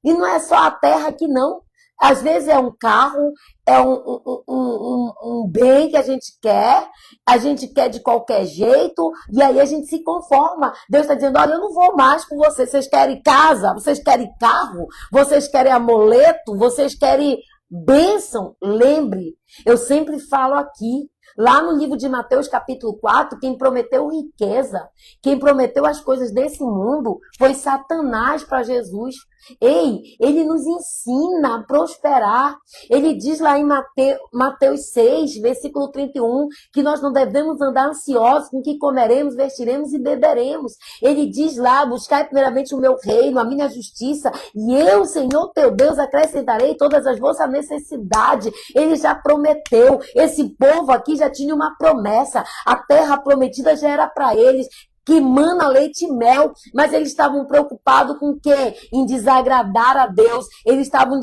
E não é só a terra aqui, não. Às vezes é um carro, é um bem que a gente quer de qualquer jeito, e aí a gente se conforma. Deus está dizendo, olha, eu não vou mais com vocês. Vocês querem casa? Vocês querem carro? Vocês querem amuleto? Vocês querem... bênção? Lembre, eu sempre falo aqui, lá no livro de Mateus capítulo 4, quem prometeu riqueza, quem prometeu as coisas desse mundo, foi Satanás para Jesus. Ei, ele nos ensina a prosperar. Ele diz lá em Mateus 6, versículo 31, que nós não devemos andar ansiosos com o que comeremos, vestiremos e beberemos. Ele diz lá, buscai primeiramente o meu reino, a minha justiça, e eu, Senhor teu Deus, acrescentarei todas as vossas necessidades. Ele já prometeu. Esse povo aqui já tinha uma promessa. A terra prometida já era para eles, que mana leite e mel, mas eles estavam preocupados com o quê? Em desagradar a Deus. Eles estavam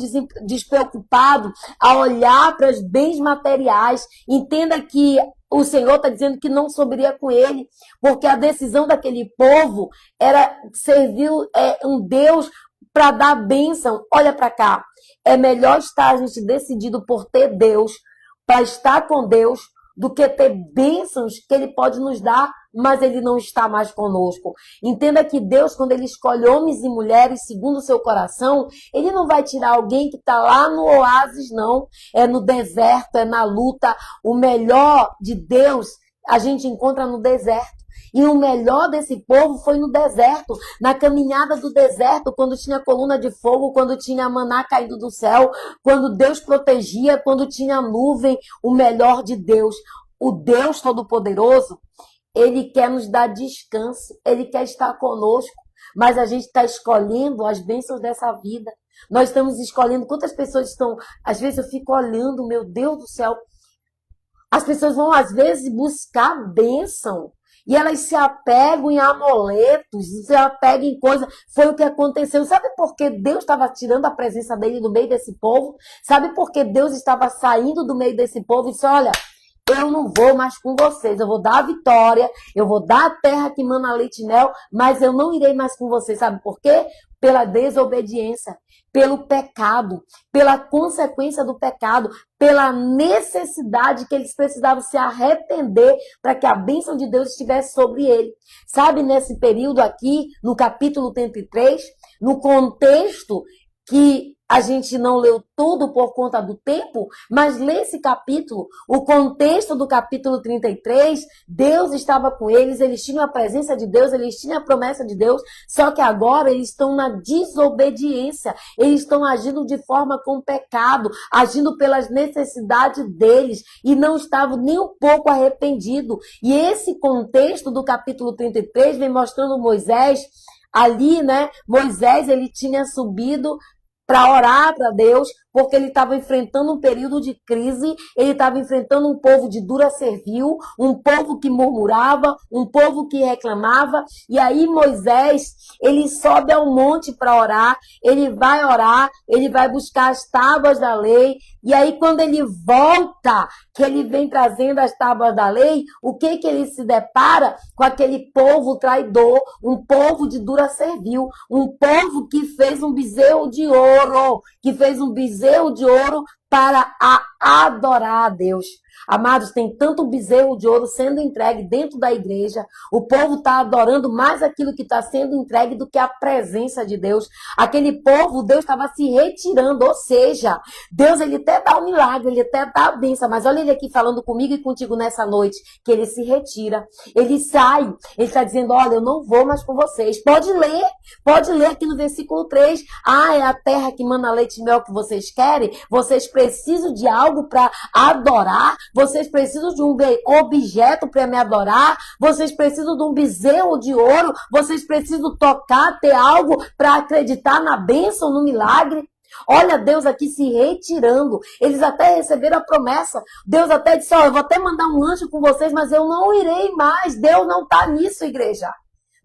despreocupados a olhar para os bens materiais. Entenda que o Senhor está dizendo que não soberia com ele, porque a decisão daquele povo era servir um Deus para dar bênção. Olha para cá, é melhor estar a gente decidido por ter Deus, para estar com Deus, do que ter bênçãos que ele pode nos dar, mas ele não está mais conosco. Entenda que Deus, quando ele escolhe homens e mulheres segundo o seu coração, ele não vai tirar alguém que está lá no oásis, não. É no deserto, é na luta. O melhor de Deus a gente encontra no deserto. E o melhor desse povo foi no deserto, na caminhada do deserto, quando tinha coluna de fogo, quando tinha maná caindo do céu, quando Deus protegia, quando tinha nuvem. O melhor de Deus, o Deus Todo-Poderoso, ele quer nos dar descanso, ele quer estar conosco, mas a gente está escolhendo as bênçãos dessa vida. Nós estamos escolhendo. Quantas pessoas estão... Às vezes eu fico olhando, meu Deus do céu, as pessoas vão às vezes buscar bênção, e elas se apegam em amuletos, se apegam em coisas. Foi o que aconteceu. Sabe por que Deus estava tirando a presença dele do meio desse povo? Sabe por que Deus estava saindo do meio desse povo e disse, olha, eu não vou mais com vocês, eu vou dar a vitória, eu vou dar a terra que mana leite e mel, mas eu não irei mais com vocês. Sabe por quê? pela desobediência, pelo pecado, pela consequência do pecado, pela necessidade que eles precisavam se arrepender para que a bênção de Deus estivesse sobre ele. Sabe, nesse período aqui, no capítulo 33, no contexto que a gente não leu tudo por conta do tempo, mas lê esse capítulo, o contexto do capítulo 33, Deus estava com eles tinham a presença de Deus, eles tinham a promessa de Deus, só que agora eles estão na desobediência, eles estão agindo de forma com pecado, agindo pelas necessidades deles, e não estavam nem um pouco arrependidos. E esse contexto do capítulo 33 vem mostrando Moisés, ali, né, Moisés, ele tinha subido para orar para Deus, porque ele estava enfrentando um período de crise, ele estava enfrentando um povo de dura servil, um povo que murmurava, um povo que reclamava, e aí Moisés, ele sobe ao monte para orar, ele vai buscar as tábuas da lei, e aí quando ele volta, que ele vem trazendo as tábuas da lei, o que ele se depara? Com aquele povo traidor, um povo de dura servil, um povo que fez um bezerro de ouro, para adorar a Deus. Amados, tem tanto bezerro de ouro sendo entregue dentro da igreja. O povo está adorando mais aquilo que está sendo entregue do que a presença de Deus. Aquele povo, Deus estava se retirando, ou seja, Deus ele até dá o milagre, ele até dá a bênção, mas olha ele aqui falando comigo e contigo nessa noite, que ele se retira, ele sai, ele está dizendo, olha, eu não vou mais com vocês. Pode ler aqui no versículo 3. É a terra que mana leite e mel que vocês querem? Vocês precisam de algo para adorar? Vocês precisam de um objeto para me adorar? Vocês precisam de um bezerro de ouro? Vocês precisam tocar, ter algo para acreditar na bênção, no milagre? Olha Deus aqui se retirando. Eles até receberam a promessa. Deus até disse, eu vou até mandar um anjo com vocês, mas eu não irei mais. Deus não está nisso, igreja.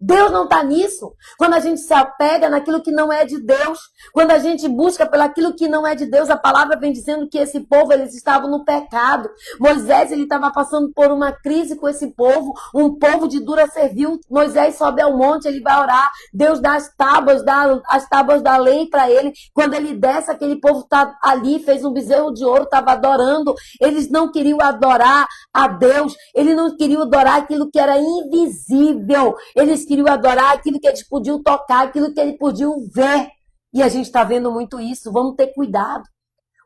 Deus não está nisso. Quando a gente se apega naquilo que não é de Deus, quando a gente busca pelaquilo que não é de Deus, a palavra vem dizendo que esse povo, eles estavam no pecado. Moisés, ele estava passando por uma crise com esse povo, um povo de dura servil. Moisés sobe ao monte, ele vai orar, Deus dá as tábuas da lei para ele. Quando ele desce, aquele povo está ali, fez um bezerro de ouro, estava adorando. Eles não queriam adorar a Deus, eles não queriam adorar aquilo que era invisível. Eles queriam adorar aquilo que eles podiam tocar, aquilo que eles podiam ver. E a gente está vendo muito isso. Vamos ter cuidado.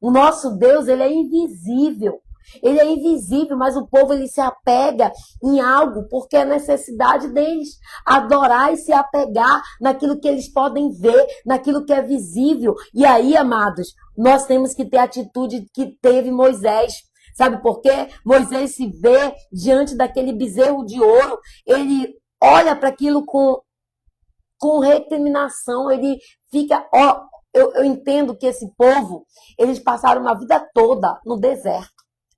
O nosso Deus, ele é invisível. Ele é invisível, mas o povo ele se apega em algo porque é necessidade deles. Adorar e se apegar naquilo que eles podem ver, naquilo que é visível. E aí, amados, nós temos que ter a atitude que teve Moisés. Sabe por quê? Moisés se vê diante daquele bezerro de ouro, ele olha para aquilo com recriminação, ele fica... Eu entendo que esse povo, eles passaram uma vida toda no deserto,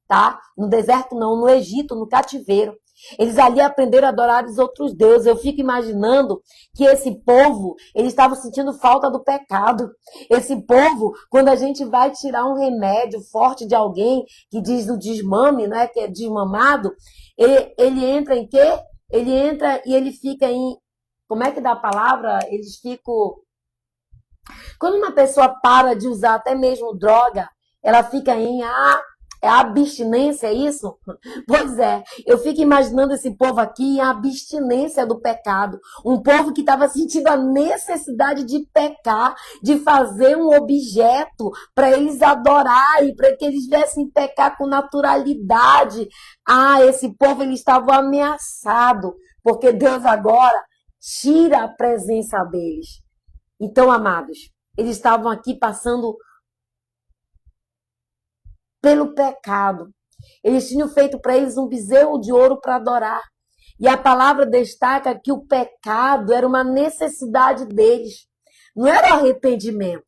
tá? No deserto não, no Egito, no cativeiro. Eles ali aprenderam a adorar os outros deuses. Eu fico imaginando que esse povo, eles estavam sentindo falta do pecado. Esse povo, quando a gente vai tirar um remédio forte de alguém, que diz o desmame, né, que é desmamado, ele entra em quê? Ele entra e ele fica em... Como é que dá a palavra? Eles ficam... Quando uma pessoa para de usar até mesmo droga, ela fica em... é abstinência, é isso? Pois é, eu fico imaginando esse povo aqui em abstinência do pecado. Um povo que estava sentindo a necessidade de pecar, de fazer um objeto para eles adorarem, para que eles viessem pecar com naturalidade. Esse povo, ele estava ameaçado, porque Deus agora tira a presença deles. Então, amados, eles estavam aqui passando pelo pecado. Eles tinham feito para eles um bezerro de ouro para adorar. E a palavra destaca que o pecado era uma necessidade deles. Não era arrependimento.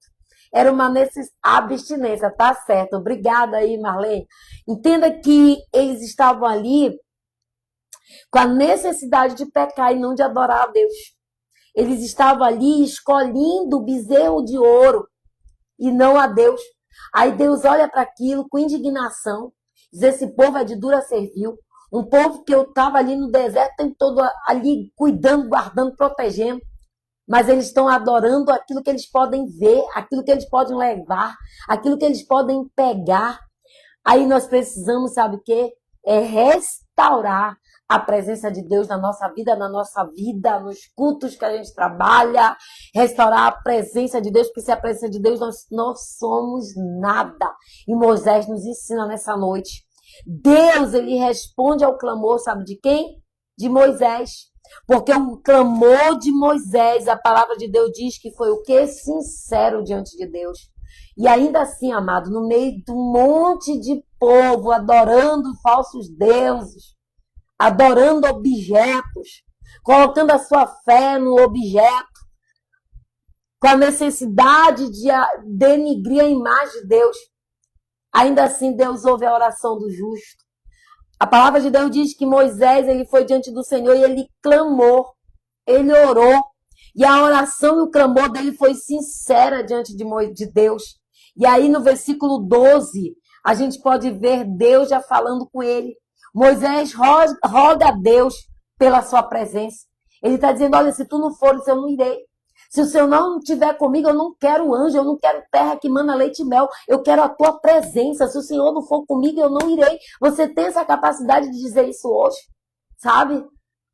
Era uma abstinência, tá certo? Obrigada aí, Marlene. Entenda que eles estavam ali com a necessidade de pecar e não de adorar a Deus. Eles estavam ali escolhendo o bezerro de ouro e não a Deus. Aí Deus olha para aquilo com indignação, diz, esse povo é de dura servil, um povo que eu estava ali no deserto, o tempo todo ali cuidando, guardando, protegendo. mas eles estão adorando aquilo que eles podem ver, aquilo que eles podem levar, aquilo que eles podem pegar. Aí nós precisamos, sabe o quê? É restaurar a presença de Deus na nossa vida, nos cultos que a gente trabalha, restaurar a presença de Deus, porque sem a presença de Deus nós não somos nada. E Moisés nos ensina nessa noite. Deus, ele responde ao clamor, sabe de quem? De Moisés. Porque o clamor de Moisés, a palavra de Deus diz que foi o quê? Sincero diante de Deus. E ainda assim, amado, no meio de um monte de povo adorando falsos deuses, adorando objetos, colocando a sua fé no objeto, com a necessidade de denigrir a imagem de Deus, ainda assim Deus ouve a oração do justo. A palavra de Deus diz que Moisés, ele foi diante do Senhor e ele clamou, ele orou, e a oração e o clamor dele foi sincera diante de Deus. E aí no versículo 12, a gente pode ver Deus já falando com ele. Moisés roga a Deus pela sua presença. Ele está dizendo, olha, se tu não fores, eu não irei. Se o Senhor não estiver comigo, eu não quero anjo, eu não quero terra que mana leite e mel. Eu quero a tua presença. Se o Senhor não for comigo, eu não irei. Você tem essa capacidade de dizer isso hoje? Sabe?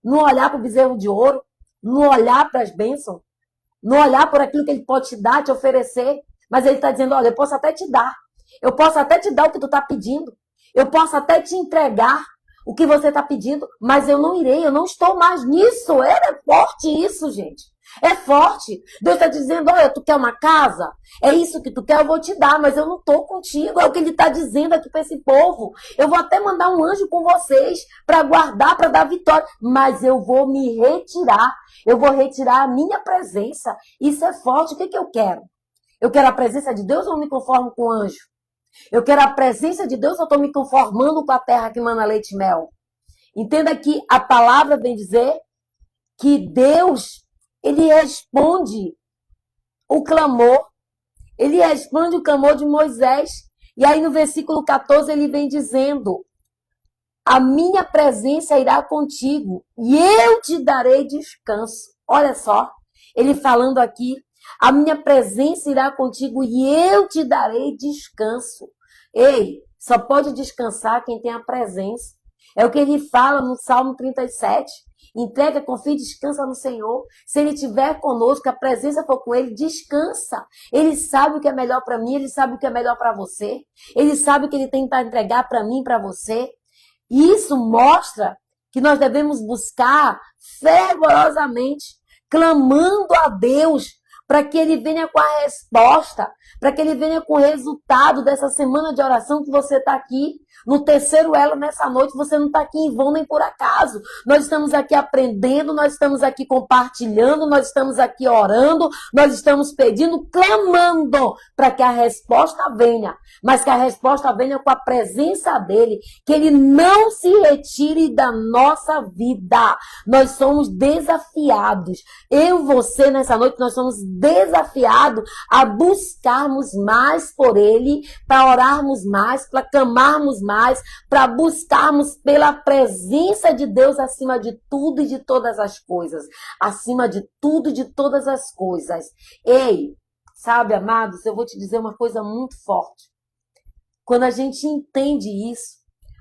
Não olhar para o bezerro de ouro, não olhar para as bênçãos, não olhar por aquilo que ele pode te dar, te oferecer. Mas ele está dizendo, olha, eu posso até te dar. Eu posso até te dar o que tu está pedindo. Eu posso até te entregar o que você está pedindo, mas eu não irei, eu não estou mais nisso. É forte isso, gente. É forte. Deus está dizendo, olha, tu quer uma casa? É isso que tu quer, eu vou te dar, mas eu não estou contigo. É o que ele está dizendo aqui para esse povo. Eu vou até mandar um anjo com vocês para guardar, para dar vitória, mas eu vou me retirar. Eu vou retirar a minha presença. Isso é forte. O que eu quero? Eu quero a presença de Deus ou eu me conformo com o anjo? Eu quero a presença de Deus ou eu estou me conformando com a terra que mana leite e mel? Entenda que a palavra vem dizer que Deus, ele responde o clamor. Ele responde o clamor de Moisés. E aí no versículo 14 ele vem dizendo, a minha presença irá contigo e eu te darei descanso. Olha só, ele falando aqui, a minha presença irá contigo e eu te darei descanso. Ei, só pode descansar quem tem a presença. É o que ele fala no Salmo 37. Entrega, confia e descansa no Senhor. Se ele estiver conosco, a presença for com ele, descansa. Ele sabe o que é melhor para mim, ele sabe o que é melhor para você. Ele sabe o que ele tem para entregar para mim e para você. E isso mostra que nós devemos buscar fervorosamente, clamando a Deus, para que ele venha com a resposta, para que ele venha com o resultado dessa semana de oração que você está aqui, no terceiro elo nessa noite. Você não está aqui em vão nem por acaso. Nós estamos aqui aprendendo, nós estamos aqui compartilhando, nós estamos aqui orando, nós estamos pedindo, clamando para que a resposta venha, mas que a resposta venha com a presença dele, que ele não se retire da nossa vida. Nós somos desafiados, eu e você nessa noite, nós somos desafiados a buscarmos mais por ele, para orarmos mais, para clamarmos mais, para buscarmos pela presença de Deus acima de tudo e de todas as coisas. Acima de tudo e de todas as coisas. Ei, sabe, amados, eu vou te dizer uma coisa muito forte. Quando a gente entende isso,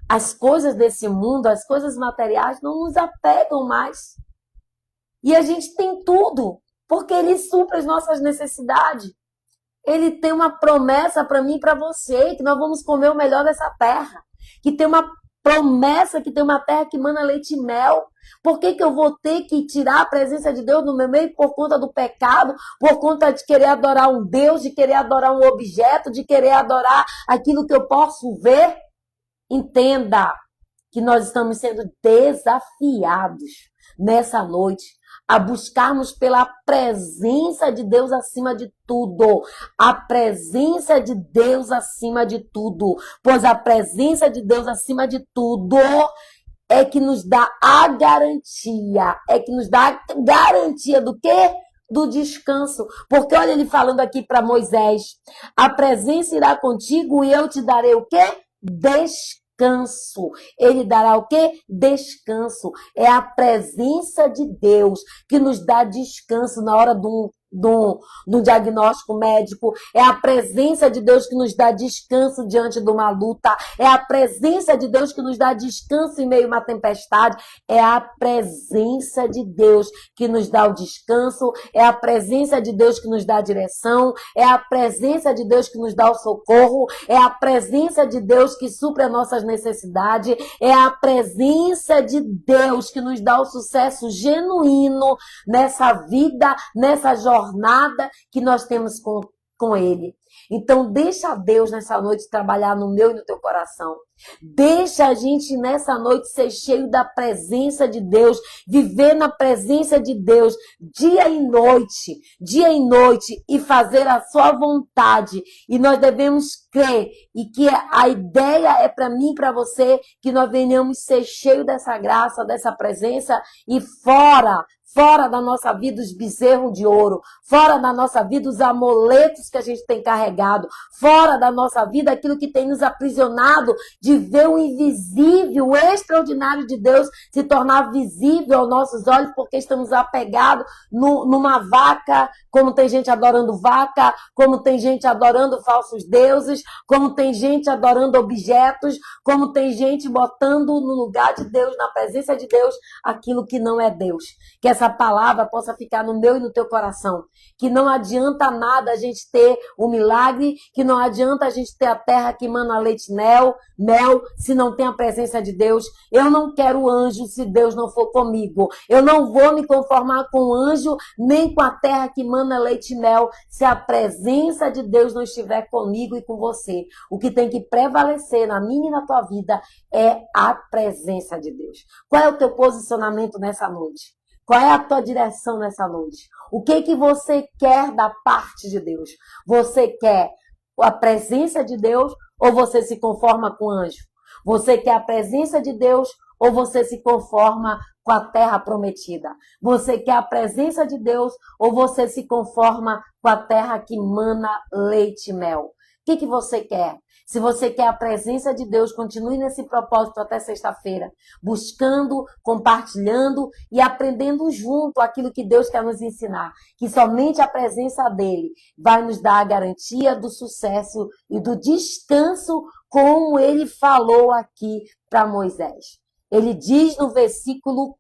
as coisas desse mundo, as coisas materiais não nos apegam mais. E a gente tem tudo, porque ele supre as nossas necessidades. Ele tem uma promessa para mim e para você, que nós vamos comer o melhor dessa terra. Que tem uma promessa, que tem uma terra que mana leite e mel. Por que eu vou ter que tirar a presença de Deus no meu meio por conta do pecado? Por conta de querer adorar um Deus, de querer adorar um objeto, de querer adorar aquilo que eu posso ver? Entenda que nós estamos sendo desafiados nessa noite a buscarmos pela presença de Deus acima de tudo. A presença de Deus acima de tudo. Pois a presença de Deus acima de tudo é que nos dá a garantia. É que nos dá a garantia do quê? Do descanso. Porque olha ele falando aqui para Moisés. A presença irá contigo e eu te darei o quê? Descanso. descanso. Ele dará o quê? Descanso. É a presença de Deus que nos dá descanso na hora do diagnóstico médico, é a presença de Deus que nos dá descanso diante de uma luta, é a presença de Deus que nos dá descanso em meio a uma tempestade, é a presença de Deus que nos dá o descanso, é a presença de Deus que nos dá a direção, é a presença de Deus que nos dá o socorro, é a presença de Deus que supre as nossas necessidades, é a presença de Deus que nos dá o sucesso genuíno nessa vida, nessa jornada que nós temos com Ele. Então, deixa Deus nessa noite trabalhar no meu e no teu coração. Deixa a gente nessa noite ser cheio da presença de Deus, viver na presença de Deus dia e noite e fazer a sua vontade. E nós devemos crer e que a ideia é para mim e para você que nós venhamos ser cheios dessa graça, dessa presença e fora da nossa vida os bezerros de ouro, fora da nossa vida os amuletos que a gente tem carregado, fora da nossa vida aquilo que tem nos aprisionado de ver o invisível, o extraordinário de Deus se tornar visível aos nossos olhos porque estamos apegados numa vaca, como tem gente adorando vaca, como tem gente adorando falsos deuses, como tem gente adorando objetos, como tem gente botando no lugar de Deus, na presença de Deus, aquilo que não é Deus. Que essa palavra possa ficar no meu e no teu coração. Que não adianta nada a gente ter o milagre, que não adianta a gente ter a terra que mana leite e mel, se não tem a presença de Deus. Eu não quero anjo se Deus não for comigo. Eu não vou me conformar com anjo, nem com a terra que mana leite e mel, se a presença de Deus não estiver comigo e com você. O que tem que prevalecer na minha e na tua vida é a presença de Deus. Qual é o teu posicionamento nessa noite? Qual é a tua direção nessa noite? O que você quer da parte de Deus? Você quer a presença de Deus ou você se conforma com o anjo? Você quer a presença de Deus ou você se conforma com a terra prometida? Você quer a presença de Deus ou você se conforma com a terra que mana leite e mel? O que você quer? Se você quer a presença de Deus, continue nesse propósito até sexta-feira, buscando, compartilhando e aprendendo junto aquilo que Deus quer nos ensinar. Que somente a presença dele vai nos dar a garantia do sucesso e do descanso, como ele falou aqui para Moisés. Ele diz no versículo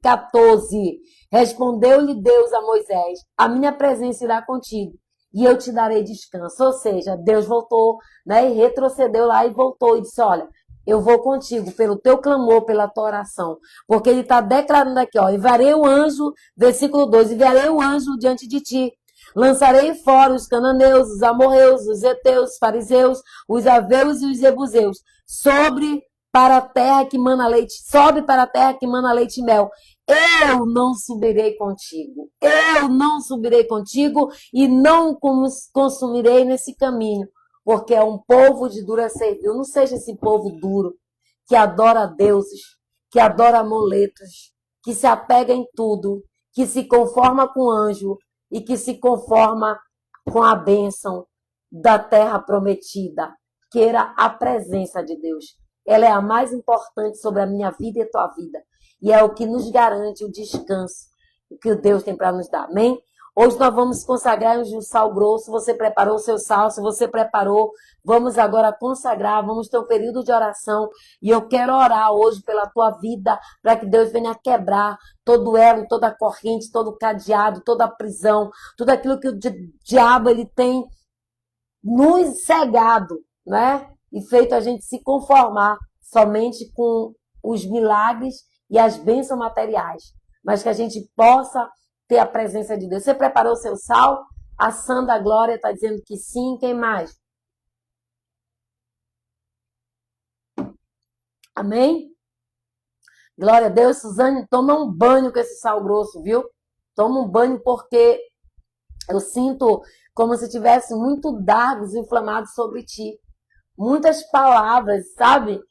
14, respondeu-lhe Deus a Moisés, a minha presença irá contigo e eu te darei descanso. Ou seja, Deus voltou, né, e retrocedeu lá e voltou e disse, olha, eu vou contigo pelo teu clamor, pela tua oração. Porque ele está declarando aqui, ó, enviarei o anjo, versículo 2, enviarei o anjo diante de ti. Lançarei fora os cananeus, os amorreus, os heteus, os fariseus, os aveus e os jebuseus, sobe para a terra que mana leite e mel. Eu não subirei contigo. Eu não subirei contigo e não consumirei nesse caminho, porque é um povo de dura serviço. Não seja esse povo duro, que adora deuses, que adora amuletos, que se apega em tudo, que se conforma com o anjo e que se conforma com a bênção da terra prometida. Queira a presença de Deus. Ela é a mais importante sobre a minha vida e a tua vida. E é o que nos garante o descanso que Deus tem para nos dar. Amém? Hoje nós vamos consagrar um sal grosso. Você preparou o seu sal? Se você preparou, vamos agora consagrar. Vamos ter um período de oração. E eu quero orar hoje pela tua vida, para que Deus venha quebrar todo elo, toda corrente, todo cadeado, toda prisão, tudo aquilo que o diabo ele tem nos cegado, né? E feito a gente se conformar somente com os milagres e as bênçãos materiais, mas que a gente possa ter a presença de Deus. Você preparou o seu sal? A Sandra Glória está dizendo que sim. Quem mais? Amém? Glória a Deus. Suzane, toma um banho com esse sal grosso, viu? Toma um banho porque eu sinto como se tivesse muito dardos inflamados sobre ti. Muitas palavras, sabe?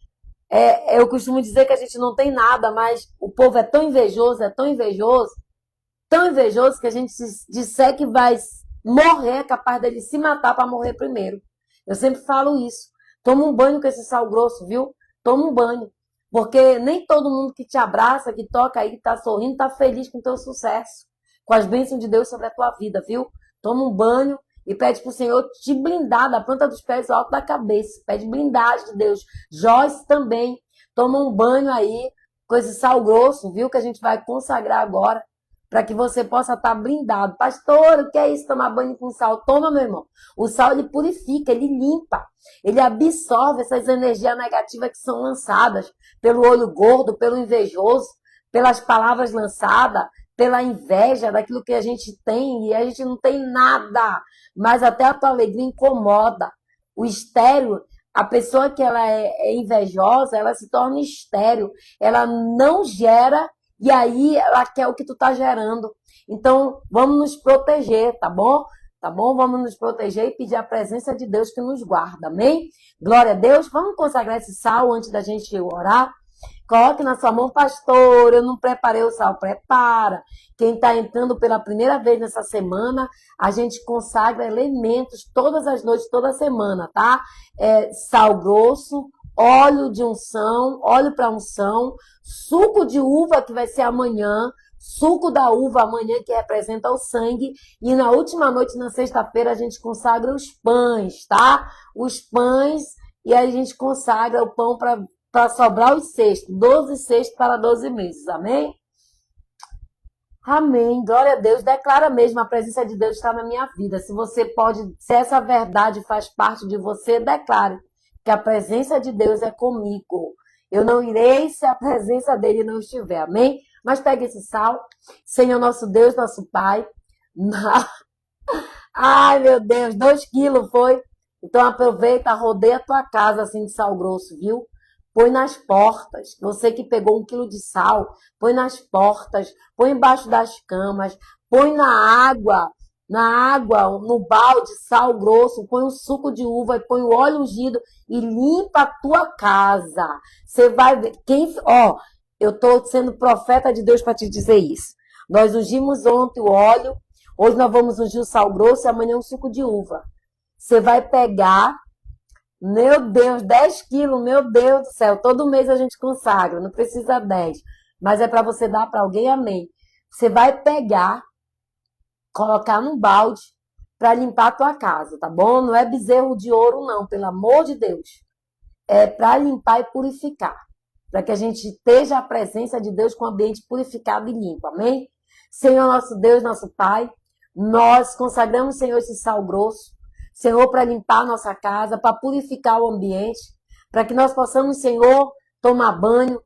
Eu costumo dizer que a gente não tem nada, mas o povo é tão invejoso, que a gente se disser que vai morrer, é capaz dele se matar para morrer primeiro. Eu sempre falo isso. Toma um banho com esse sal grosso, viu? toma um banho. Porque nem todo mundo que te abraça, que toca aí, que tá sorrindo, tá feliz com o teu sucesso, com as bênçãos de Deus sobre a tua vida, viu? Toma um banho e pede pro Senhor te blindar da planta dos pés ao alto da cabeça. Pede blindagem de Deus. Joyce também. Toma um banho aí com esse sal grosso, viu? Que a gente vai consagrar agora, para que você possa estar blindado. Pastor, o que é isso, tomar banho com sal? Toma, meu irmão. O sal, ele purifica, ele limpa, ele absorve essas energias negativas que são lançadas pelo olho gordo, pelo invejoso, pelas palavras lançadas, pela inveja daquilo que a gente tem, e a gente não tem nada, mas até a tua alegria incomoda. O estéril, a pessoa que ela é invejosa, ela se torna estéril, ela não gera, e aí ela quer o que tu tá gerando. Então, vamos nos proteger, tá bom? Tá bom? Vamos nos proteger e pedir a presença de Deus que nos guarda, amém? Glória a Deus. Vamos consagrar esse sal antes da gente orar? Coloque na sua mão, pastor, eu não preparei o sal, prepara. Quem está entrando pela primeira vez nessa semana, a gente consagra elementos todas as noites, toda semana, tá? Sal grosso, óleo de unção, óleo para unção, suco de uva, que vai ser amanhã, suco da uva amanhã, que representa o sangue, e na última noite, na sexta-feira, a gente consagra os pães, tá? Os pães, e aí a gente consagra o pão para sobrar os cestos, 12 cestos para 12 meses, amém? Amém, glória a Deus, declara mesmo, a presença de Deus está na minha vida. Se você pode, se essa verdade faz parte de você, declare que a presença de Deus é comigo. Eu não irei se a presença dele não estiver, amém? Mas pegue esse sal, Senhor nosso Deus, nosso Pai. Ai, meu Deus, 2 quilos foi. Então aproveita, rodeia a tua casa assim de sal grosso, viu? Põe nas portas. Você que pegou 1 quilo de sal, põe nas portas, põe embaixo das camas, põe na água, no balde, sal grosso, põe o suco de uva, põe o óleo ungido e limpa a tua casa. Você vai ver. Eu estou sendo profeta de Deus para te dizer isso. Nós ungimos ontem o óleo, hoje nós vamos ungir o sal grosso e amanhã o suco de uva. Você vai pegar. Meu Deus, 10 quilos, meu Deus do céu. Todo mês a gente consagra, não precisa 10. Mas é para você dar para alguém, amém. Você vai pegar, colocar num balde para limpar a tua casa, tá bom? Não é bezerro de ouro, não, pelo amor de Deus. É para limpar e purificar. Para que a gente esteja a presença de Deus com o ambiente purificado e limpo, amém? Senhor nosso Deus, nosso Pai, nós consagramos, Senhor, esse sal grosso. Senhor, para limpar a nossa casa, para purificar o ambiente, para que nós possamos, Senhor, tomar banho.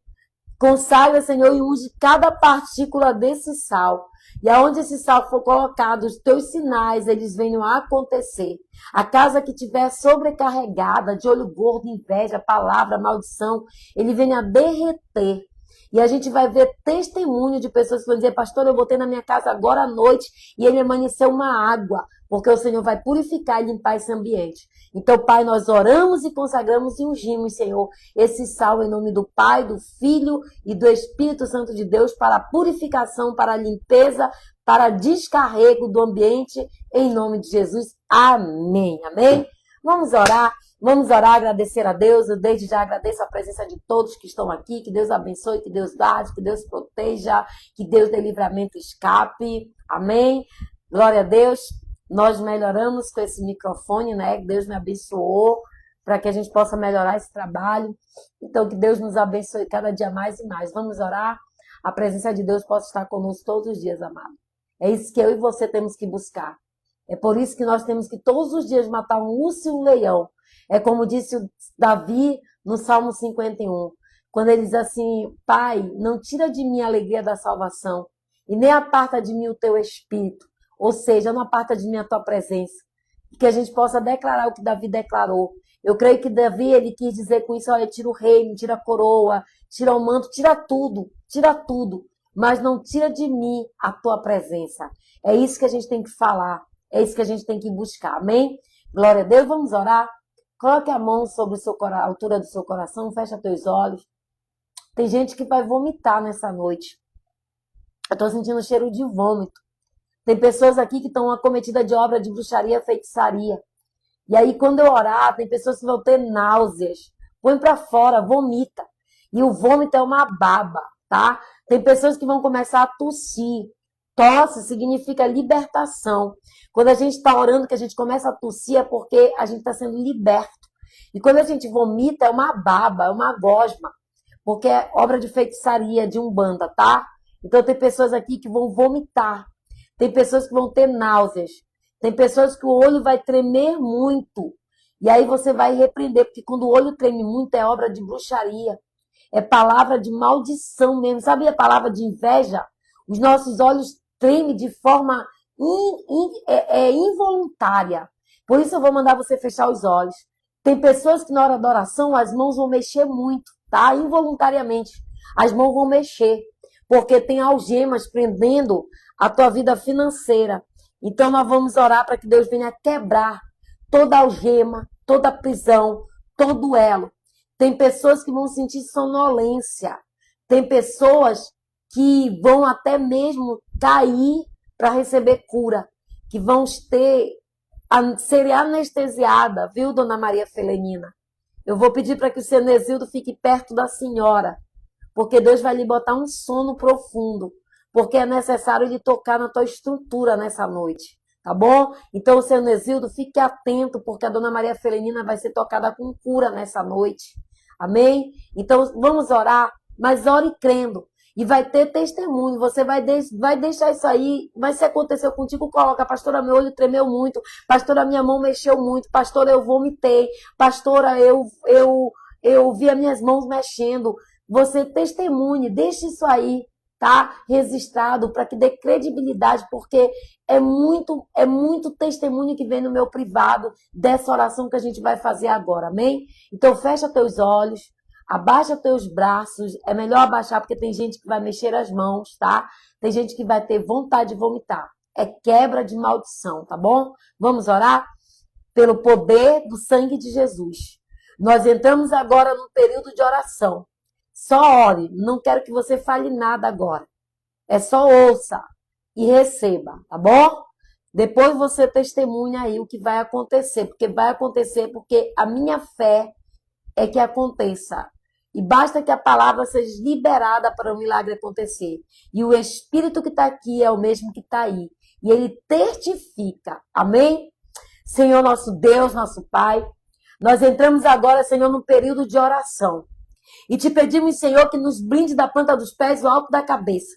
Consagra, Senhor, e use cada partícula desse sal. E aonde esse sal for colocado, os teus sinais, eles venham a acontecer. A casa que estiver sobrecarregada de olho gordo, inveja, palavra, maldição, ele venha a derreter. E a gente vai ver testemunho de pessoas que vão dizer, pastor, eu botei na minha casa agora à noite e ele amanheceu uma água, porque o Senhor vai purificar e limpar esse ambiente. Então, Pai, nós oramos e consagramos e ungimos, Senhor, esse sal em nome do Pai, do Filho e do Espírito Santo de Deus para a purificação, para a limpeza, para descarrego do ambiente, em nome de Jesus. Amém. Amém? Vamos orar, agradecer a Deus. Eu desde já agradeço a presença de todos que estão aqui. Que Deus abençoe, que Deus guarde, que Deus proteja, que Deus dê livramento e escape. Amém? Glória a Deus. Nós melhoramos com esse microfone, né? Deus me abençoou para que a gente possa melhorar esse trabalho. Então, que Deus nos abençoe cada dia mais e mais. Vamos orar? A presença de Deus possa estar conosco todos os dias, amado. É isso que eu e você temos que buscar. É por isso que nós temos que todos os dias matar um urso e um leão. É como disse o Davi no Salmo 51, quando ele diz assim, Pai, não tira de mim a alegria da salvação e nem aparta de mim o teu espírito. Ou seja, não aparta de mim a tua presença. Que a gente possa declarar o que Davi declarou. Eu creio que Davi, ele quis dizer com isso, olha, tira o reino, tira a coroa, tira o manto, tira tudo, mas não tira de mim a tua presença. É isso que a gente tem que falar, é isso que a gente tem que buscar, amém? Glória a Deus, vamos orar. Coloque a mão sobre a altura do seu coração, fecha teus olhos. Tem gente que vai vomitar nessa noite. Eu estou sentindo cheiro de vômito. Tem pessoas aqui que estão acometidas de obra de bruxaria, feitiçaria. E aí, quando eu orar, tem pessoas que vão ter náuseas. põe para fora, vomita. E o vômito é uma baba, tá? Tem pessoas que vão começar a tossir. Tosse significa libertação. Quando a gente está orando, que a gente começa a tossir, é porque a gente está sendo liberto. E quando a gente vomita, é uma baba, é uma gosma. Porque é obra de feitiçaria, de umbanda, tá? Então tem pessoas aqui que vão vomitar. Tem pessoas que vão ter náuseas. Tem pessoas que o olho vai tremer muito. E aí você vai repreender, porque quando o olho treme muito é obra de bruxaria. É palavra de maldição mesmo. Sabe a palavra de inveja? Os nossos olhos tremem de forma involuntária. Por isso eu vou mandar você fechar os olhos. Tem pessoas que na hora da oração as mãos vão mexer muito, tá? Involuntariamente. As mãos vão mexer. Porque tem algemas prendendo a tua vida financeira. Então nós vamos orar para que Deus venha quebrar toda algema, toda prisão, todo elo. Tem pessoas que vão sentir sonolência. Tem pessoas que vão até mesmo cair para receber cura. Que vão ser anestesiadas, viu, dona Maria Felenina? Eu vou pedir para que o Cenezildo fique perto da senhora. Porque Deus vai lhe botar um sono profundo. Porque é necessário ele tocar na tua estrutura nessa noite. Tá bom? Então, Cenezildo, fique atento, porque a dona Maria Felenina vai ser tocada com cura nessa noite. Amém? Então, vamos orar, mas ore crendo. E vai ter testemunho. Você vai deixar isso aí. Mas se aconteceu contigo, coloca. Pastora, meu olho tremeu muito. Pastora, minha mão mexeu muito. Pastora, eu vomitei. Pastora, eu vi as minhas mãos mexendo. Você testemunhe. Deixe isso aí, tá? Registrado para que dê credibilidade, porque é muito testemunho que vem no meu privado dessa oração que a gente vai fazer agora, amém? Então fecha teus olhos, abaixa teus braços, é melhor abaixar porque tem gente que vai mexer as mãos, tá? Tem gente que vai ter vontade de vomitar, é quebra de maldição, tá bom? Vamos orar? Pelo poder do sangue de Jesus. Nós entramos agora num período de oração. Só ore, não quero que você fale nada agora. É só ouça e receba, tá bom? Depois você testemunha aí o que vai acontecer, porque a minha fé é que aconteça. E basta que a palavra seja liberada para o milagre acontecer. E o Espírito que está aqui é o mesmo que está aí. E ele testifica. Amém? Senhor nosso Deus, nosso Pai, nós entramos agora, Senhor, num período de oração. E te pedimos, Senhor, que nos blinde da planta dos pés ao alto da cabeça.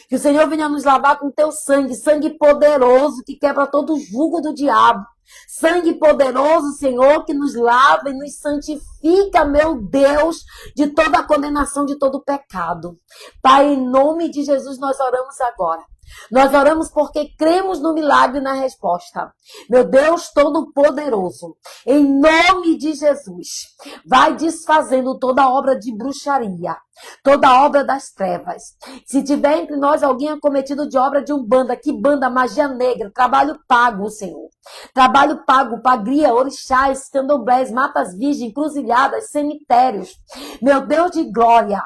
Que o Senhor venha nos lavar com teu sangue, sangue poderoso que quebra todo o jugo do diabo. Sangue poderoso, Senhor, que nos lava e nos santifica, meu Deus, de toda a condenação, de todo o pecado. Pai, em nome de Jesus, nós oramos agora. Nós oramos porque cremos no milagre e na resposta. Meu Deus Todo-Poderoso, em nome de Jesus, vai desfazendo toda obra de bruxaria, toda obra das trevas. Se tiver entre nós alguém acometido de obra de umbanda, que banda, magia negra, trabalho pago, Senhor. Trabalho pago, pagria, orixás, candomblés, matas virgens, encruzilhadas, cemitérios. Meu Deus de glória,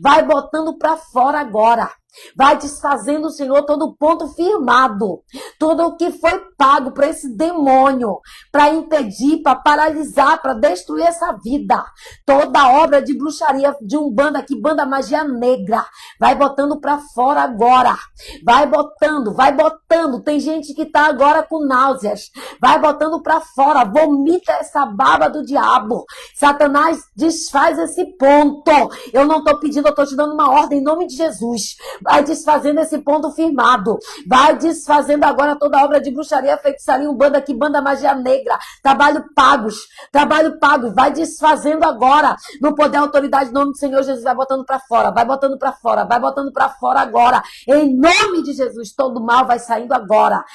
vai botando para fora agora. Vai desfazendo, Senhor, todo o ponto firmado. Tudo o que foi pago para esse demônio, para impedir, para paralisar, para destruir essa vida. Toda obra de bruxaria, de umbanda, que banda magia negra. Vai botando para fora agora. Vai botando. Tem gente que tá agora com náuseas. Vai botando para fora. Vomita essa baba do diabo. Satanás, desfaz esse ponto. Eu não tô pedindo, eu tô te dando uma ordem em nome de Jesus. Vai desfazendo esse ponto firmado. Vai desfazendo agora toda obra de bruxaria, feitiçaria, umbanda, que banda, magia negra. Trabalho pago. Vai desfazendo agora. No poder, autoridade, em nome do Senhor Jesus. Vai botando para fora. Vai botando para fora agora. Em nome de Jesus. Todo mal vai saindo agora.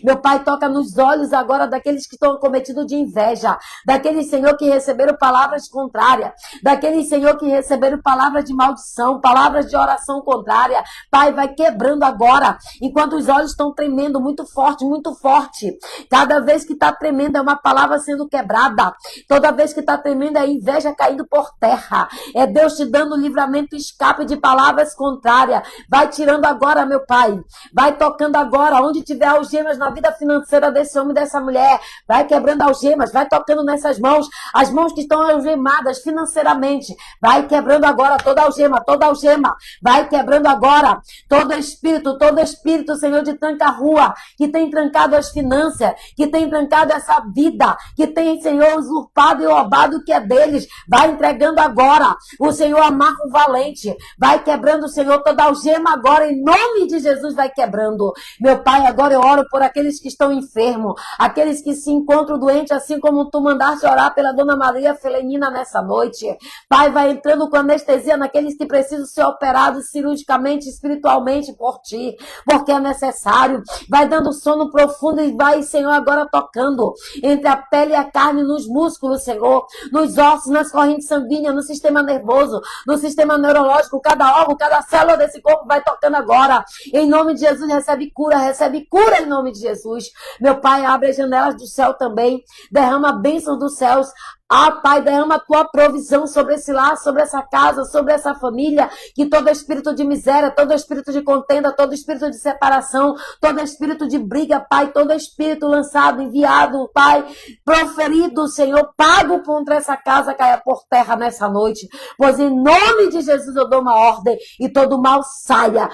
Meu Pai, toca nos olhos agora daqueles que estão cometidos de inveja. Daqueles, Senhor, que receberam palavras contrárias. Daqueles, Senhor, que receberam palavras de maldição. Palavras de oração contrária. Pai, vai quebrando agora. Enquanto os olhos estão tremendo muito forte, muito forte. Cada vez que está tremendo é uma palavra sendo quebrada. Toda vez que está tremendo é inveja caindo por terra. guerra. É Deus te dando livramento e escape de palavras contrárias. Vai tirando agora, meu Pai. Vai tocando agora, onde tiver algemas na vida financeira desse homem e dessa mulher. Vai quebrando algemas, vai tocando nessas mãos, as mãos que estão algemadas financeiramente. Vai quebrando agora toda algema, toda algema. Vai quebrando agora todo espírito, Senhor, de tranca-rua, que tem trancado as finanças, que tem trancado essa vida, que tem, Senhor, usurpado e roubado o que é deles. Vai entregando agora. O Senhor amarra o valente. Vai quebrando, Senhor, toda algema agora, em nome de Jesus, vai quebrando. Meu Pai, agora eu oro por aqueles que estão enfermos, aqueles que se encontram doentes, assim como tu mandaste orar pela Dona Maria Felenina nessa noite. Pai, vai entrando com anestesia naqueles que precisam ser operados cirurgicamente, espiritualmente por ti, porque é necessário. Vai dando sono profundo e vai, Senhor, agora tocando entre a pele e a carne, nos músculos, Senhor, nos ossos, nas correntes sanguíneas, no sistema nervoso, no sistema neurológico, cada órgão, cada célula desse corpo vai tocando agora. Em nome de Jesus, recebe cura em nome de Jesus. Meu Pai, abre as janelas do céu também, derrama a bênção dos céus. Pai, derrama a tua provisão sobre esse lar, sobre essa casa, sobre essa família, que todo espírito de miséria, todo espírito de contenda, todo espírito de separação, todo espírito de briga, Pai, todo espírito lançado, enviado, Pai, proferido, Senhor, pago contra essa casa caia por terra nessa noite, pois em nome de Jesus eu dou uma ordem e todo mal saia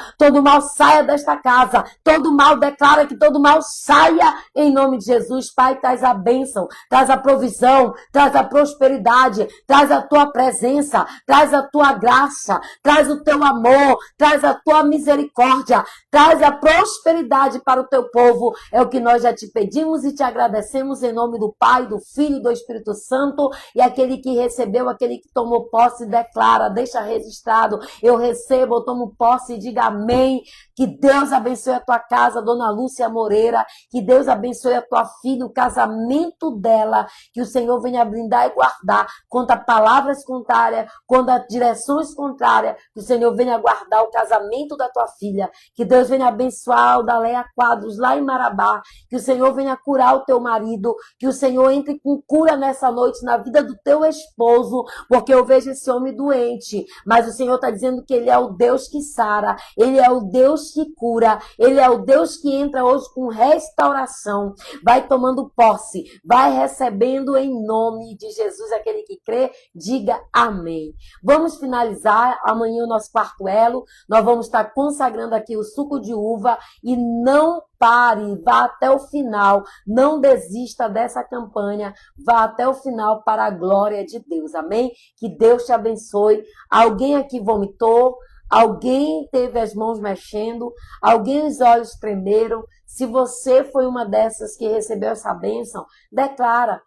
desta casa, todo mal, declara que todo mal saia em nome de Jesus. Pai, traz a bênção, traz a provisão, traz a prosperidade, traz a tua presença, traz a tua graça, traz o teu amor, traz a tua misericórdia, traz a prosperidade para o teu povo. É o que nós já te pedimos e te agradecemos em nome do Pai, do Filho e do Espírito Santo. E aquele que recebeu, aquele que tomou posse, declara, deixa registrado: eu recebo, eu tomo posse e diga amém. Que Deus abençoe a tua casa, Dona Lúcia Moreira, que Deus abençoe a tua filha, o casamento dela, que o Senhor venha brindar e guardar contra palavras contrárias, contra direções contrárias, que o Senhor venha guardar o casamento da tua filha, que Deus venha abençoar o da Leia Quadros lá em Marabá, que o Senhor venha curar o teu marido, que o Senhor entre com cura nessa noite na vida do teu esposo, porque eu vejo esse homem doente, mas o Senhor está dizendo que ele é o Deus que sara, ele é o Deus que cura, ele é o Deus que entra hoje com restauração. Vai tomando posse, vai recebendo em nome de Jesus. Aquele que crê, diga amém. Vamos finalizar amanhã o nosso quarto elo. Nós vamos estar consagrando aqui o suco de uva e não pare, vá até o final, não desista dessa campanha, vá até o final para a glória de Deus, amém? Que Deus te abençoe. Alguém aqui vomitou? Alguém teve as mãos mexendo? Alguém os olhos tremeram? Se você foi uma dessas que recebeu essa bênção, declara,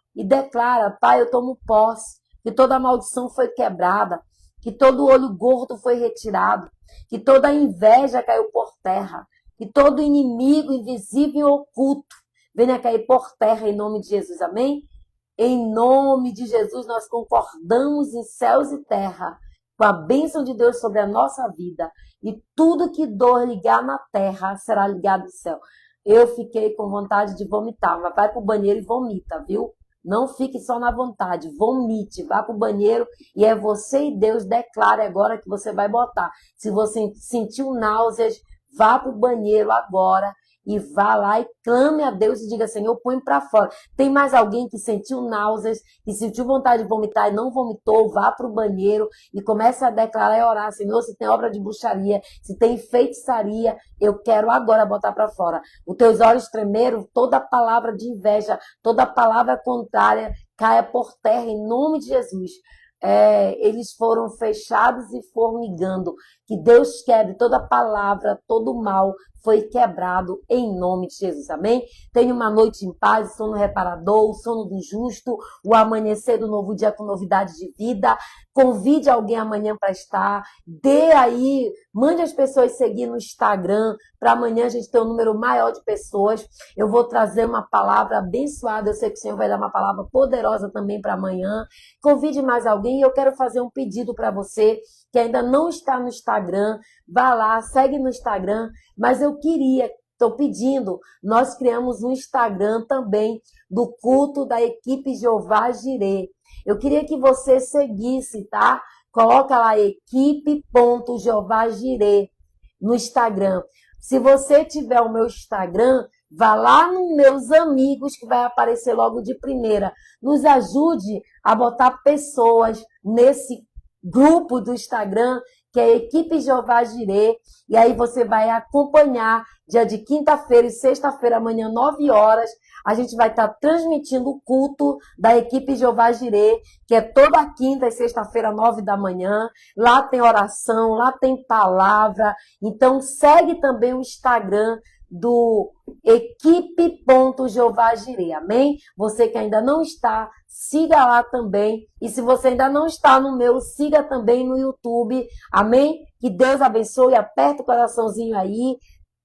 Pai, eu tomo posse, que toda maldição foi quebrada, que todo olho gordo foi retirado, que toda inveja caiu por terra, que todo inimigo invisível e oculto venha cair por terra em nome de Jesus, amém? Em nome de Jesus nós concordamos em céus e terra, com a bênção de Deus sobre a nossa vida, e tudo que dor ligar na terra será ligado no céu. Eu fiquei com vontade de vomitar, mas vai para o banheiro e vomita, viu? Não fique só na vontade, vomite, vá para o banheiro e é você e Deus, declare agora que você vai botar. Se você sentiu náuseas, vá para o banheiro agora e vá lá e clame a Deus e diga: Senhor, põe para fora. Tem mais alguém que sentiu náuseas, que sentiu vontade de vomitar e não vomitou? Vá para o banheiro e comece a declarar e orar: Senhor, se tem obra de bruxaria, se tem feitiçaria, eu quero agora botar para fora. Os teus olhos tremeram, toda palavra de inveja, toda palavra contrária caia por terra em nome de Jesus. Eles foram fechados e formigando. Que Deus quebre toda palavra, todo mal foi quebrado em nome de Jesus, amém? Tenha uma noite em paz, sono reparador, o sono do justo, o amanhecer do novo dia com novidade de vida. Convide alguém amanhã para estar, dê aí, mande as pessoas seguir no Instagram, para amanhã a gente ter um número maior de pessoas. Eu vou trazer uma palavra abençoada, eu sei que o Senhor vai dar uma palavra poderosa também para amanhã. Convide mais alguém e eu quero fazer um pedido para você que ainda não está no Instagram, vá lá, segue no Instagram, mas eu estou pedindo, nós criamos um Instagram também do culto da equipe Jeová Jireh. Eu queria que você seguisse, tá? coloca lá equipe.jovagirê no Instagram. Se você tiver o meu Instagram, vá lá nos meus amigos que vai aparecer logo de primeira. Nos ajude a botar pessoas nesse grupo do Instagram, que é a Equipe Jeová Jireh, e aí você vai acompanhar dia de quinta-feira e sexta-feira, amanhã, 9 horas, a gente vai estar transmitindo o culto da Equipe Jeová Jireh, que é toda quinta e sexta-feira, 9 da manhã. Lá tem oração, lá tem palavra. Então, segue também o Instagram do equipe.jovagirê, amém? Você que ainda não está, siga lá também. E se você ainda não está no meu, siga também no YouTube, amém? Que Deus abençoe, aperta o coraçãozinho aí,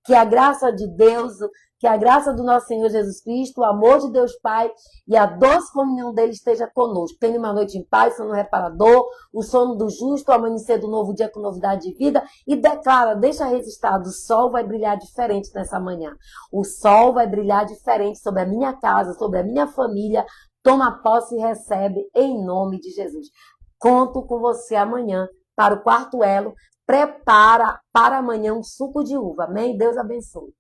que a graça de Deus, que a graça do nosso Senhor Jesus Cristo, o amor de Deus Pai e a doce comunhão dele esteja conosco. Tenha uma noite em paz, sono reparador, o sono do justo, o amanhecer do novo dia com novidade de vida e declara, deixa registrado, o sol vai brilhar diferente nessa manhã. O sol vai brilhar diferente sobre a minha casa, sobre a minha família. Toma posse e recebe em nome de Jesus. Conto com você amanhã para o quarto elo. Prepara para amanhã um suco de uva. Amém? Deus abençoe.